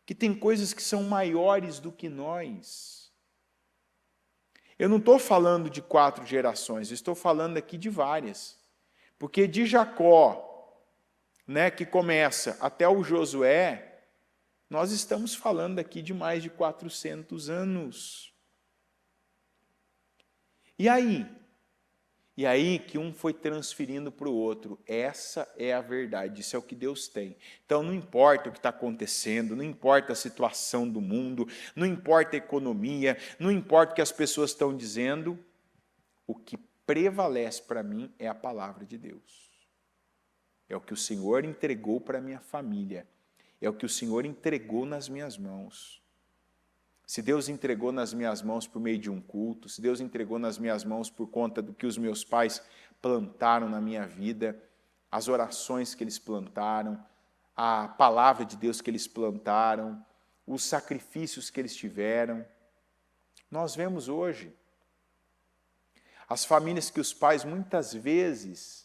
S1: que tem coisas que são maiores do que nós. Eu não estou falando de 4 gerações, eu estou falando aqui de várias. Porque de Jacó, que começa até o Josué, nós estamos falando aqui de mais de 400 anos. E aí? E aí que um foi transferindo para o outro. Essa é a verdade, isso é o que Deus tem. Então não importa o que está acontecendo, não importa a situação do mundo, não importa a economia, não importa o que as pessoas estão dizendo, o que prevalece para mim é a palavra de Deus. É o que o Senhor entregou para a minha família, é o que o Senhor entregou nas minhas mãos. Se Deus entregou nas minhas mãos por meio de um culto, se Deus entregou nas minhas mãos por conta do que os meus pais plantaram na minha vida, as orações que eles plantaram, a palavra de Deus que eles plantaram, os sacrifícios que eles tiveram. Nós vemos hoje as famílias que os pais muitas vezes,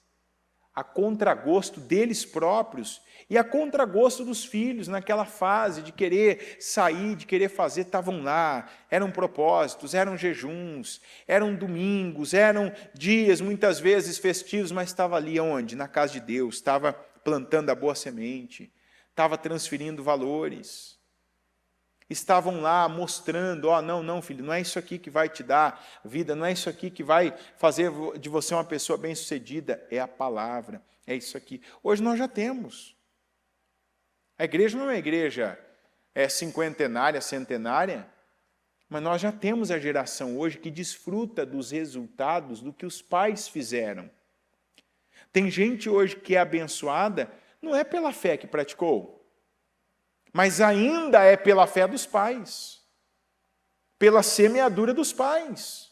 S1: a contragosto deles próprios e a contragosto dos filhos, naquela fase de querer sair, de querer fazer, estavam lá, eram propósitos, eram jejuns, eram domingos, eram dias muitas vezes festivos, mas estava ali onde? Na casa de Deus, estava plantando a boa semente, estava transferindo valores, estavam lá mostrando, não, filho, não é isso aqui que vai te dar vida, não é isso aqui que vai fazer de você uma pessoa bem-sucedida, é a palavra, é isso aqui. Hoje nós já temos. A igreja não é uma igreja cinquentenária, centenária, mas nós já temos a geração hoje que desfruta dos resultados do que os pais fizeram. Tem gente hoje que é abençoada, não é pela fé que praticou, mas ainda é pela fé dos pais, pela semeadura dos pais,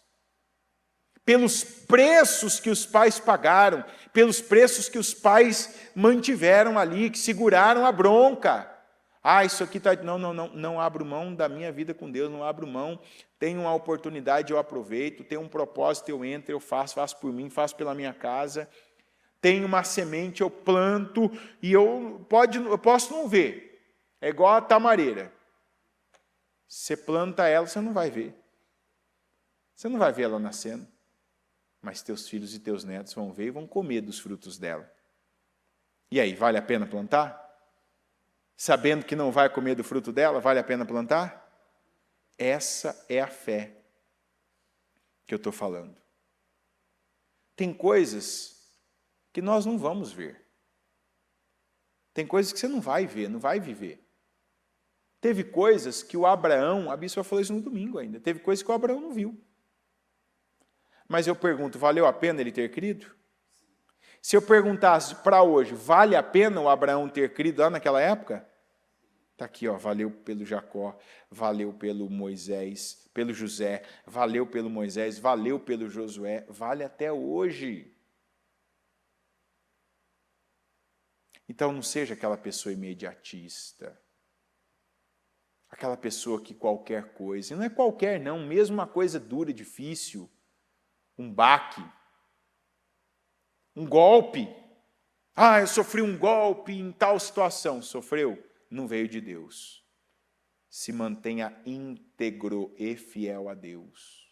S1: pelos preços que os pais pagaram, pelos preços que os pais mantiveram ali, que seguraram a bronca. Isso aqui está... Não abro mão da minha vida com Deus, não abro mão, tenho uma oportunidade, eu aproveito, tenho um propósito, eu entro, eu faço por mim, faço pela minha casa, tenho uma semente, eu planto, e eu posso não ver. É igual a tamareira. Você planta ela, você não vai ver. Você não vai ver ela nascendo. Mas teus filhos e teus netos vão ver e vão comer dos frutos dela. E aí, vale a pena plantar? Sabendo que não vai comer do fruto dela, vale a pena plantar? Essa é a fé que eu estou falando. Tem coisas que nós não vamos ver. Tem coisas que você não vai ver, não vai viver. Teve coisas que o Abraão, a bispa falou isso no domingo ainda, teve coisas que o Abraão não viu. Mas eu pergunto, valeu a pena ele ter crido? Se eu perguntasse para hoje, vale a pena o Abraão ter crido lá naquela época? Está aqui, valeu pelo Jacó, valeu pelo Moisés, pelo José, valeu pelo Moisés, valeu pelo Josué, vale até hoje. Então não seja aquela pessoa imediatista, aquela pessoa que qualquer coisa, e não é qualquer não, mesmo uma coisa dura, difícil, um baque, um golpe. Eu sofri um golpe em tal situação. Sofreu? Não veio de Deus. Se mantenha íntegro e fiel a Deus.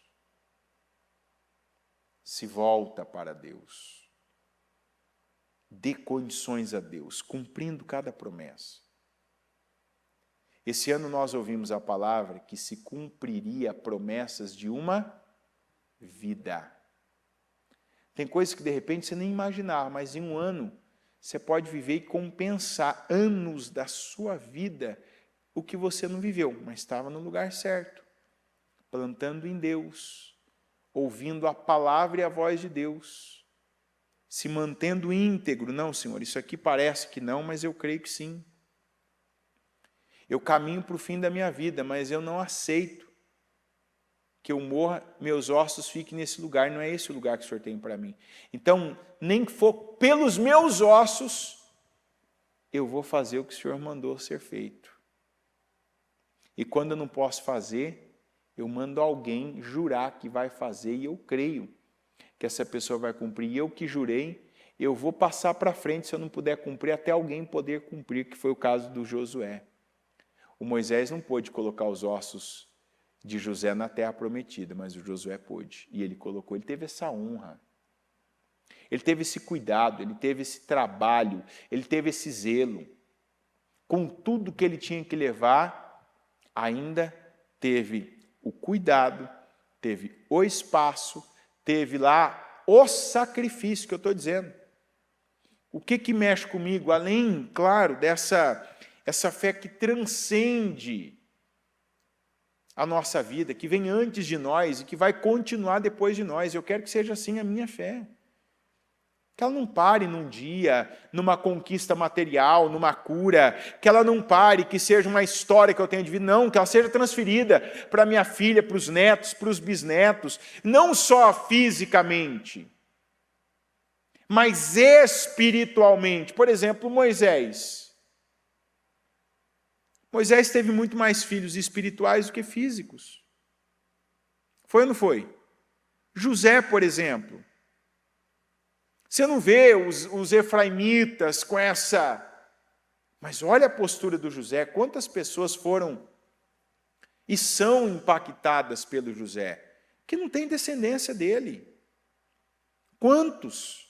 S1: Se volta para Deus. Dê condições a Deus, cumprindo cada promessa. Esse ano nós ouvimos a palavra que se cumpriria promessas de uma vida. Tem coisas que de repente você nem imaginava, mas em um ano você pode viver e compensar anos da sua vida o que você não viveu, mas estava no lugar certo, plantando em Deus, ouvindo a palavra e a voz de Deus, se mantendo íntegro. Não, Senhor, isso aqui parece que não, mas eu creio que sim. Eu caminho para o fim da minha vida, mas eu não aceito que eu morra, meus ossos fiquem nesse lugar. Não é esse o lugar que o Senhor tem para mim. Então, nem que for pelos meus ossos, eu vou fazer o que o Senhor mandou ser feito. E quando eu não posso fazer, eu mando alguém jurar que vai fazer, e eu creio que essa pessoa vai cumprir. E eu que jurei, eu vou passar para frente se eu não puder cumprir, até alguém poder cumprir, que foi o caso do Josué. O Moisés não pôde colocar os ossos de José na terra prometida, mas o Josué pôde, e ele colocou. Ele teve essa honra, ele teve esse cuidado, ele teve esse trabalho, ele teve esse zelo. Com tudo que ele tinha que levar, ainda teve o cuidado, teve o espaço, teve lá o sacrifício que eu estou dizendo. O que mexe comigo, além, claro, essa fé que transcende a nossa vida, que vem antes de nós e que vai continuar depois de nós. Eu quero que seja assim a minha fé. Que ela não pare num dia, numa conquista material, numa cura, que ela não pare, que seja uma história que eu tenho de vida, não, que ela seja transferida para minha filha, para os netos, para os bisnetos, não só fisicamente, mas espiritualmente. Por exemplo, Moisés. Moisés teve muito mais filhos espirituais do que físicos. Foi ou não foi? José, por exemplo. Você não vê os efraimitas com essa... Mas olha a postura do José, quantas pessoas foram e são impactadas pelo José, que não tem descendência dele. Quantos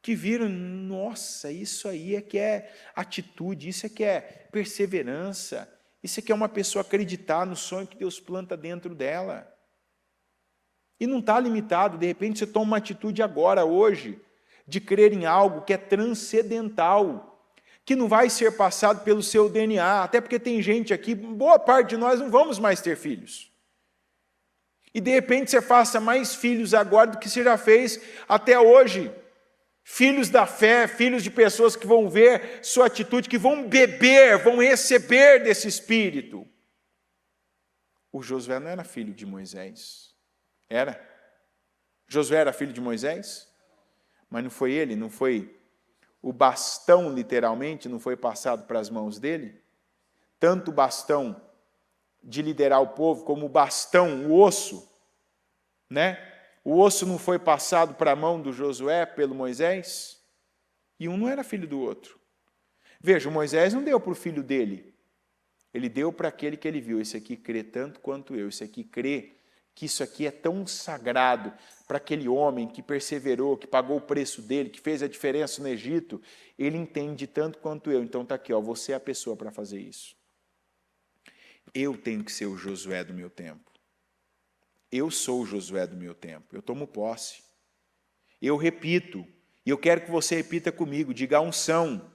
S1: que viram, nossa, isso aí é que é atitude, isso é que é perseverança, isso é que é uma pessoa acreditar no sonho que Deus planta dentro dela. E não está limitado, de repente você toma uma atitude agora, hoje, de crer em algo que é transcendental, que não vai ser passado pelo seu DNA, até porque tem gente aqui, boa parte de nós não vamos mais ter filhos. E de repente você faça mais filhos agora do que você já fez até hoje. Filhos da fé, filhos de pessoas que vão ver sua atitude, que vão beber, vão receber desse Espírito. O Josué não era filho de Moisés. Era? Josué era filho de Moisés? Mas não foi ele, não foi o bastão, literalmente, não foi passado para as mãos dele? Tanto o bastão de liderar o povo, como o bastão, o osso, né? O osso não foi passado para a mão do Josué pelo Moisés? E um não era filho do outro. Veja, o Moisés não deu para o filho dele. Ele deu para aquele que ele viu. Esse aqui crê tanto quanto eu. Esse aqui crê que isso aqui é tão sagrado para aquele homem que perseverou, que pagou o preço dele, que fez a diferença no Egito. Ele entende tanto quanto eu. Então está aqui, ó, você é a pessoa para fazer isso. Eu tenho que ser o Josué do meu tempo. Eu sou o Josué do meu tempo. Eu tomo posse. Eu repito. E eu quero que você repita comigo. Diga: a unção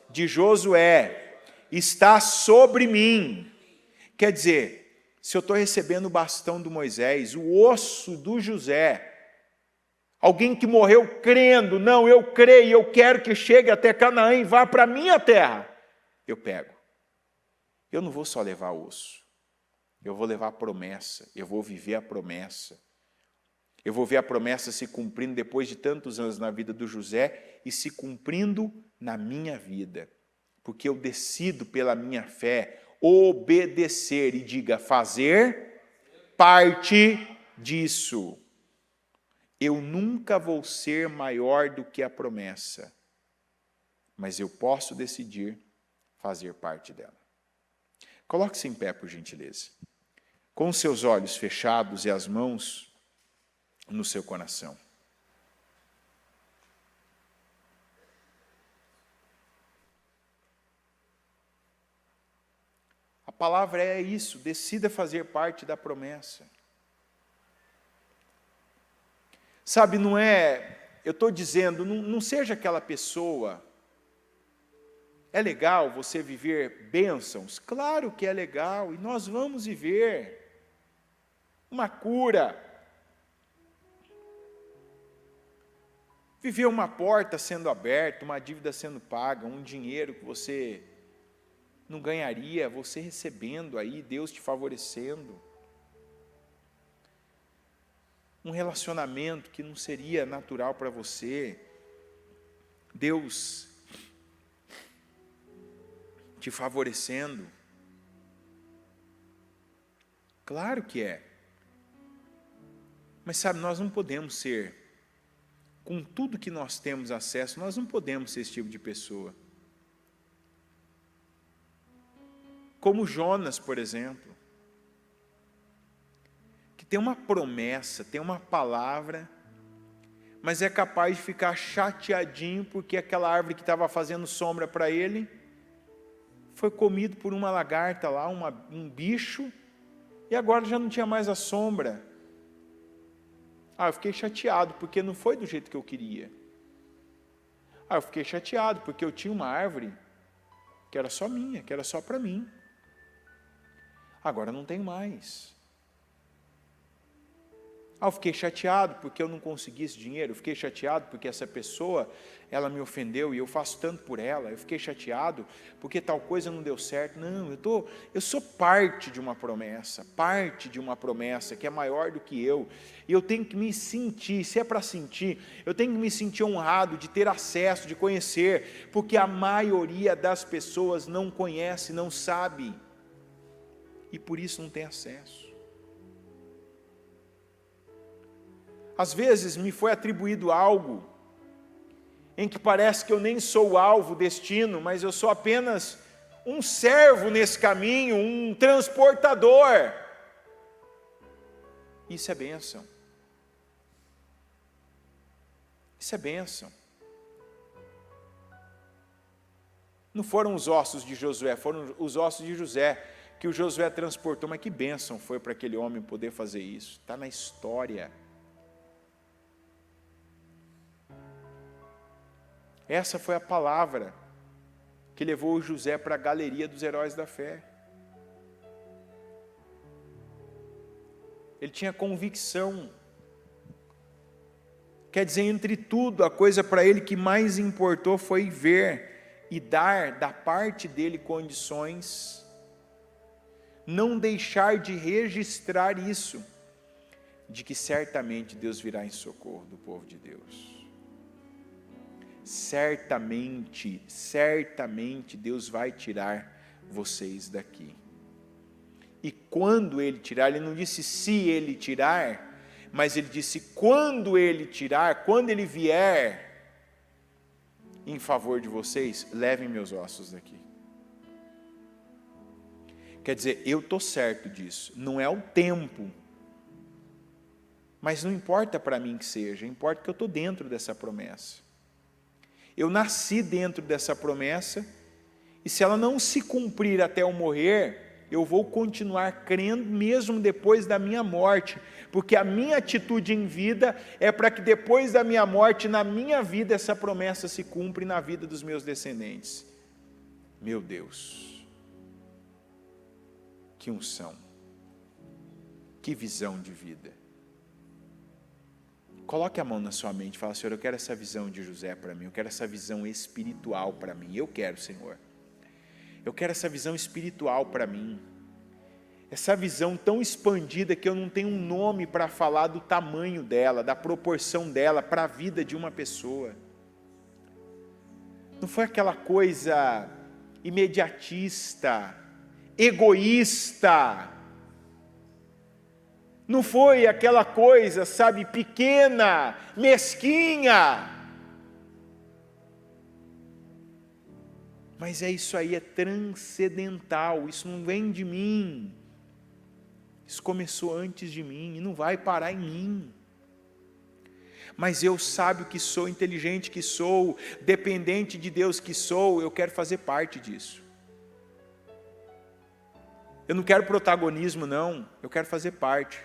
S1: de Josué está sobre mim. Quer dizer, se eu estou recebendo o bastão do Moisés, o osso do José, alguém que morreu crendo, não, eu creio, eu quero que chegue até Canaã e vá para a minha terra, eu pego. Eu não vou só levar osso. Eu vou levar a promessa, eu vou viver a promessa. Eu vou ver a promessa se cumprindo depois de tantos anos na vida do José e se cumprindo na minha vida. Porque eu decido pela minha fé obedecer e diga, fazer parte disso. Eu nunca vou ser maior do que a promessa, mas eu posso decidir fazer parte dela. Coloque-se em pé, por gentileza. Com os seus olhos fechados e as mãos no seu coração. A palavra é isso, decida fazer parte da promessa. Sabe, não é, eu estou dizendo, não seja aquela pessoa. É legal você viver bênçãos? Claro que é legal, e nós vamos viver uma cura. Viver uma porta sendo aberta, uma dívida sendo paga, um dinheiro que você não ganharia, você recebendo aí, Deus te favorecendo. Um relacionamento que não seria natural para você, Deus te favorecendo. Claro que é. Mas sabe, nós não podemos ser, com tudo que nós temos acesso, nós não podemos ser esse tipo de pessoa. Como Jonas, por exemplo, que tem uma promessa, tem uma palavra, mas é capaz de ficar chateadinho porque aquela árvore que estava fazendo sombra para ele foi comido por uma lagarta lá, um bicho, e agora já não tinha mais a sombra. Eu fiquei chateado porque não foi do jeito que eu queria. Eu fiquei chateado porque eu tinha uma árvore que era só minha, que era só para mim. Agora não tem mais. Eu fiquei chateado porque eu não consegui esse dinheiro, eu fiquei chateado porque essa pessoa, ela me ofendeu e eu faço tanto por ela, eu fiquei chateado porque tal coisa não deu certo. Não, eu sou parte de uma promessa que é maior do que eu, e eu tenho que me sentir, se é para sentir, eu tenho que me sentir honrado de ter acesso, de conhecer, porque a maioria das pessoas não conhece, não sabe, e por isso não tem acesso. Às vezes me foi atribuído algo em que parece que eu nem sou o alvo, o destino, mas eu sou apenas um servo nesse caminho, um transportador. Isso é bênção. Isso é bênção. Não foram os ossos de Josué, foram os ossos de José, que o Josué transportou, mas que bênção foi para aquele homem poder fazer isso. Está na história. Essa foi a palavra que levou o José para a galeria dos heróis da fé. Ele tinha convicção. Quer dizer, entre tudo, a coisa para ele que mais importou foi ver e dar da parte dele condições, não deixar de registrar isso, de que certamente Deus virá em socorro do povo de Deus. Certamente Deus vai tirar vocês daqui. E quando Ele tirar, Ele não disse se Ele tirar, mas Ele disse quando Ele tirar, quando Ele vier em favor de vocês, levem meus ossos daqui. Quer dizer, eu estou certo disso, não é o tempo, mas não importa para mim que seja, importa que eu estou dentro dessa promessa. Eu nasci dentro dessa promessa, e se ela não se cumprir até eu morrer, eu vou continuar crendo mesmo depois da minha morte, porque a minha atitude em vida é para que depois da minha morte, na minha vida, essa promessa se cumpra e na vida dos meus descendentes. Meu Deus, que unção, que visão de vida. Coloque a mão na sua mente e fala: Senhor, eu quero essa visão de José para mim, eu quero essa visão espiritual para mim, eu quero, Senhor. Eu quero essa visão espiritual para mim, essa visão tão expandida que eu não tenho um nome para falar do tamanho dela, da proporção dela para a vida de uma pessoa. Não foi aquela coisa imediatista, egoísta, não foi aquela coisa, sabe, pequena, mesquinha. Mas é isso aí, é transcendental, isso não vem de mim. Isso começou antes de mim e não vai parar em mim. Mas eu sábio que sou, inteligente que sou, dependente de Deus que sou, eu quero fazer parte disso. Eu não quero protagonismo não, eu quero fazer parte.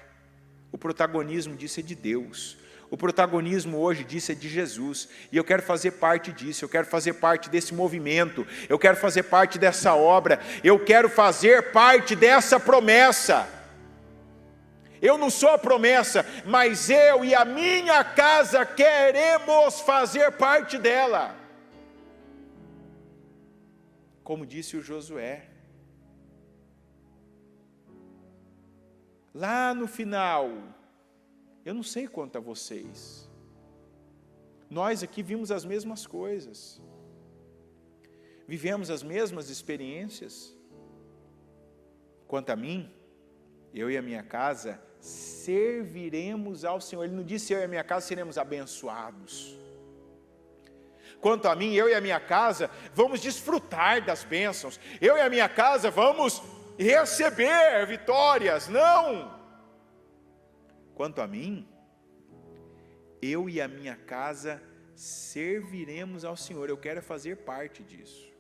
S1: O protagonismo disso é de Deus. O protagonismo hoje disso é de Jesus. E eu quero fazer parte disso, eu quero fazer parte desse movimento, eu quero fazer parte dessa obra, eu quero fazer parte dessa promessa. Eu não sou a promessa, mas eu e a minha casa queremos fazer parte dela. Como disse o Josué. Lá no final, eu não sei quanto a vocês, nós aqui vimos as mesmas coisas, vivemos as mesmas experiências. Quanto a mim, eu e a minha casa serviremos ao Senhor. Ele não disse eu e a minha casa seremos abençoados. Quanto a mim, eu e a minha casa vamos desfrutar das bênçãos, eu e a minha casa vamos receber vitórias, não. Quanto a mim, eu e a minha casa serviremos ao Senhor, eu quero fazer parte disso.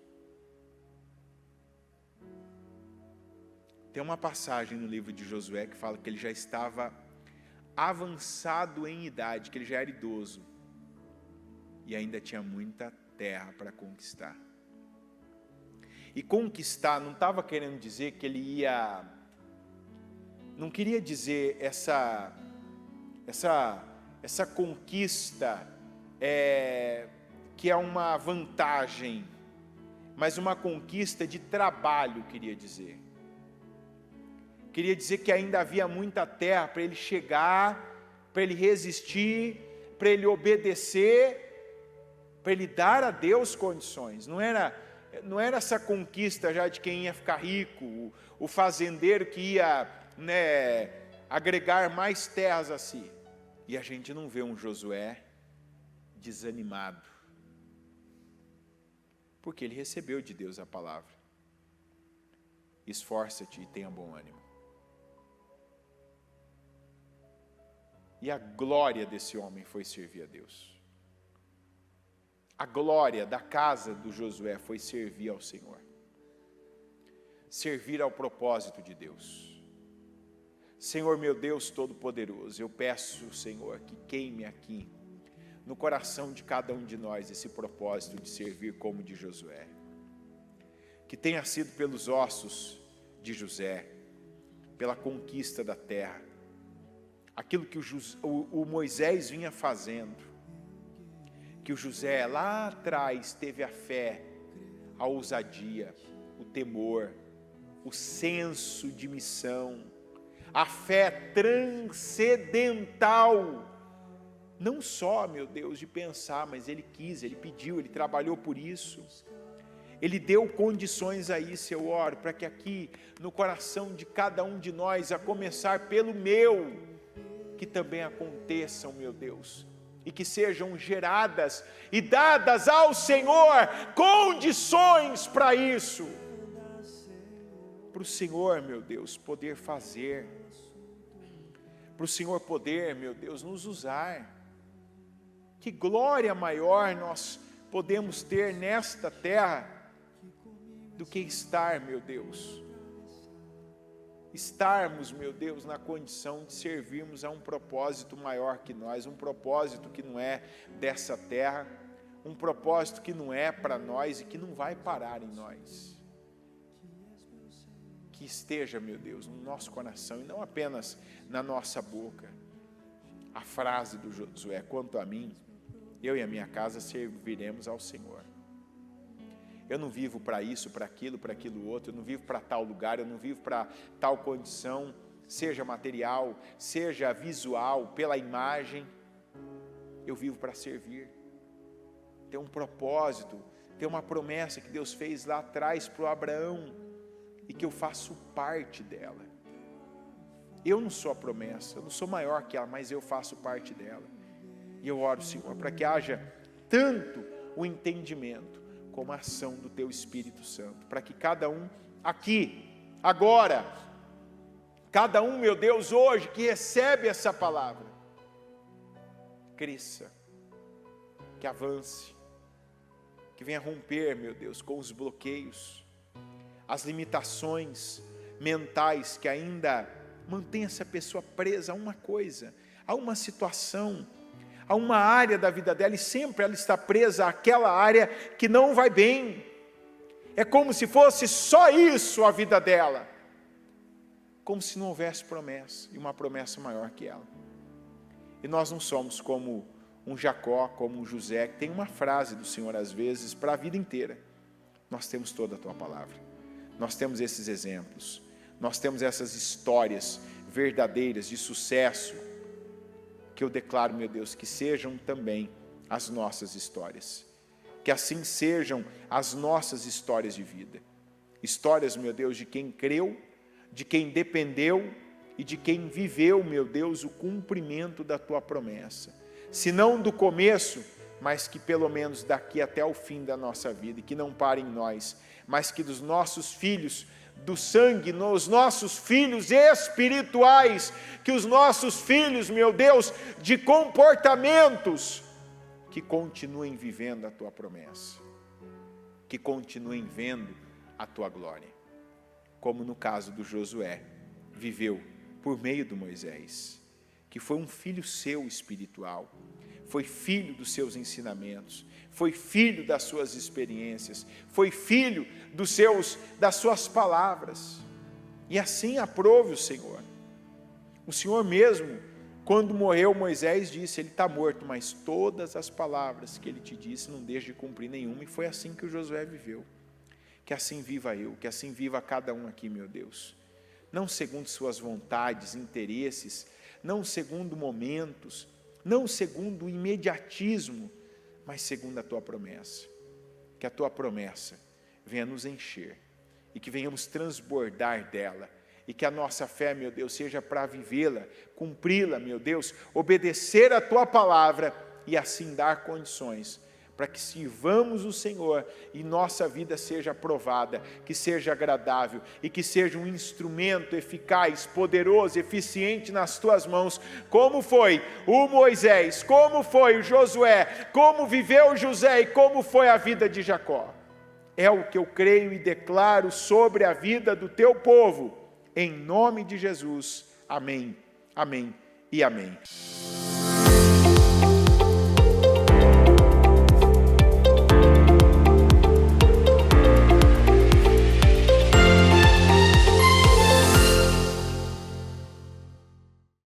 S1: Tem uma passagem no livro de Josué que fala que ele já estava avançado em idade, que ele já era idoso, e ainda tinha muita terra para conquistar. E conquistar não estava querendo dizer que ele ia, não queria dizer essa essa conquista que é uma vantagem, mas uma conquista de trabalho, queria dizer. Queria dizer que ainda havia muita terra para ele chegar, para ele resistir, para ele obedecer, para ele dar a Deus condições. Não era essa conquista já de quem ia ficar rico, o fazendeiro que ia, agregar mais terras a si. E a gente não vê um Josué desanimado, porque ele recebeu de Deus a palavra. Esforça-te e tenha bom ânimo. E a glória desse homem foi servir a Deus. A glória da casa do Josué foi servir ao Senhor. Servir ao propósito de Deus. Senhor meu Deus Todo-Poderoso, eu peço, Senhor, que queime aqui no coração de cada um de nós esse propósito de servir como de Josué. Que tenha sido pelos ossos de José, pela conquista da terra, aquilo que o Moisés vinha fazendo, que o José lá atrás teve a fé, a ousadia, o temor, o senso de missão, a fé transcendental, não só, meu Deus, de pensar, mas ele quis, ele pediu, ele trabalhou por isso, ele deu condições a isso. Eu oro para que aqui no coração de cada um de nós, a começar pelo meu, que também aconteçam, meu Deus, e que sejam geradas e dadas ao Senhor condições para isso, para o Senhor, meu Deus, poder fazer, para o Senhor poder, meu Deus, nos usar. Que glória maior nós podemos ter nesta terra do que estar, meu Deus, estarmos, meu Deus, na condição de servirmos a um propósito maior que nós, um propósito que não é dessa terra, um propósito que não é para nós e que não vai parar em nós. Que esteja, meu Deus, no nosso coração e não apenas na nossa boca, a frase do Josué: quanto a mim, eu e a minha casa serviremos ao Senhor. Eu não vivo para isso, para aquilo outro, eu não vivo para tal lugar, eu não vivo para tal condição, seja material, seja visual, pela imagem. Eu vivo para servir. Tem um propósito, tem uma promessa que Deus fez lá atrás para o Abraão e que eu faço parte dela. Eu não sou a promessa, eu não sou maior que ela, mas eu faço parte dela. E eu oro, Senhor, para que haja tanto o entendimento como a ação do Teu Espírito Santo, para que cada um aqui, agora, cada um, meu Deus, hoje, que recebe essa palavra, cresça, que avance, que venha romper, meu Deus, com os bloqueios, as limitações mentais que ainda mantém essa pessoa presa a uma coisa, a uma situação, a uma área da vida dela, e sempre ela está presa àquela área que não vai bem. É como se fosse só isso a vida dela, como se não houvesse promessa, e uma promessa maior que ela. E nós não somos como um Jacó, como um José, que tem uma frase do Senhor às vezes para a vida inteira. Nós temos toda a Tua palavra, nós temos esses exemplos, nós temos essas histórias verdadeiras de sucesso, que eu declaro, meu Deus, que sejam também as nossas histórias, que assim sejam as nossas histórias de vida, histórias, meu Deus, de quem creu, de quem dependeu e de quem viveu, meu Deus, o cumprimento da Tua promessa, se não do começo, mas que pelo menos daqui até o fim da nossa vida, e que não pare em nós, mas que dos nossos filhos, do sangue, nos nossos filhos espirituais, que os nossos filhos, meu Deus, de comportamentos, que continuem vivendo a Tua promessa, que continuem vendo a Tua glória, como no caso do Josué, viveu por meio do Moisés, que foi um filho seu espiritual, foi filho dos seus ensinamentos, foi filho das suas experiências, foi filho das suas palavras, e assim aprove o Senhor. O Senhor mesmo Quando morreu, Moisés disse, ele está morto, mas todas as palavras que ele te disse, não deixe de cumprir nenhuma, e foi assim que o Josué viveu. Que assim viva eu, que assim viva cada um aqui, meu Deus. Não segundo suas vontades, interesses, não segundo momentos, não segundo o imediatismo, mas segundo a tua promessa. Que a tua promessa venha nos encher e que venhamos transbordar dela. E que a nossa fé, meu Deus, seja para vivê-la, cumpri-la, meu Deus, obedecer a tua palavra e assim dar condições para que sirvamos o Senhor e nossa vida seja aprovada, que seja agradável e que seja um instrumento eficaz, poderoso, eficiente nas tuas mãos, como foi o Moisés, como foi o Josué, como viveu José e como foi a vida de Jacó. É o que eu creio e declaro sobre a vida do teu povo, em nome de Jesus. Amém, amém e amém.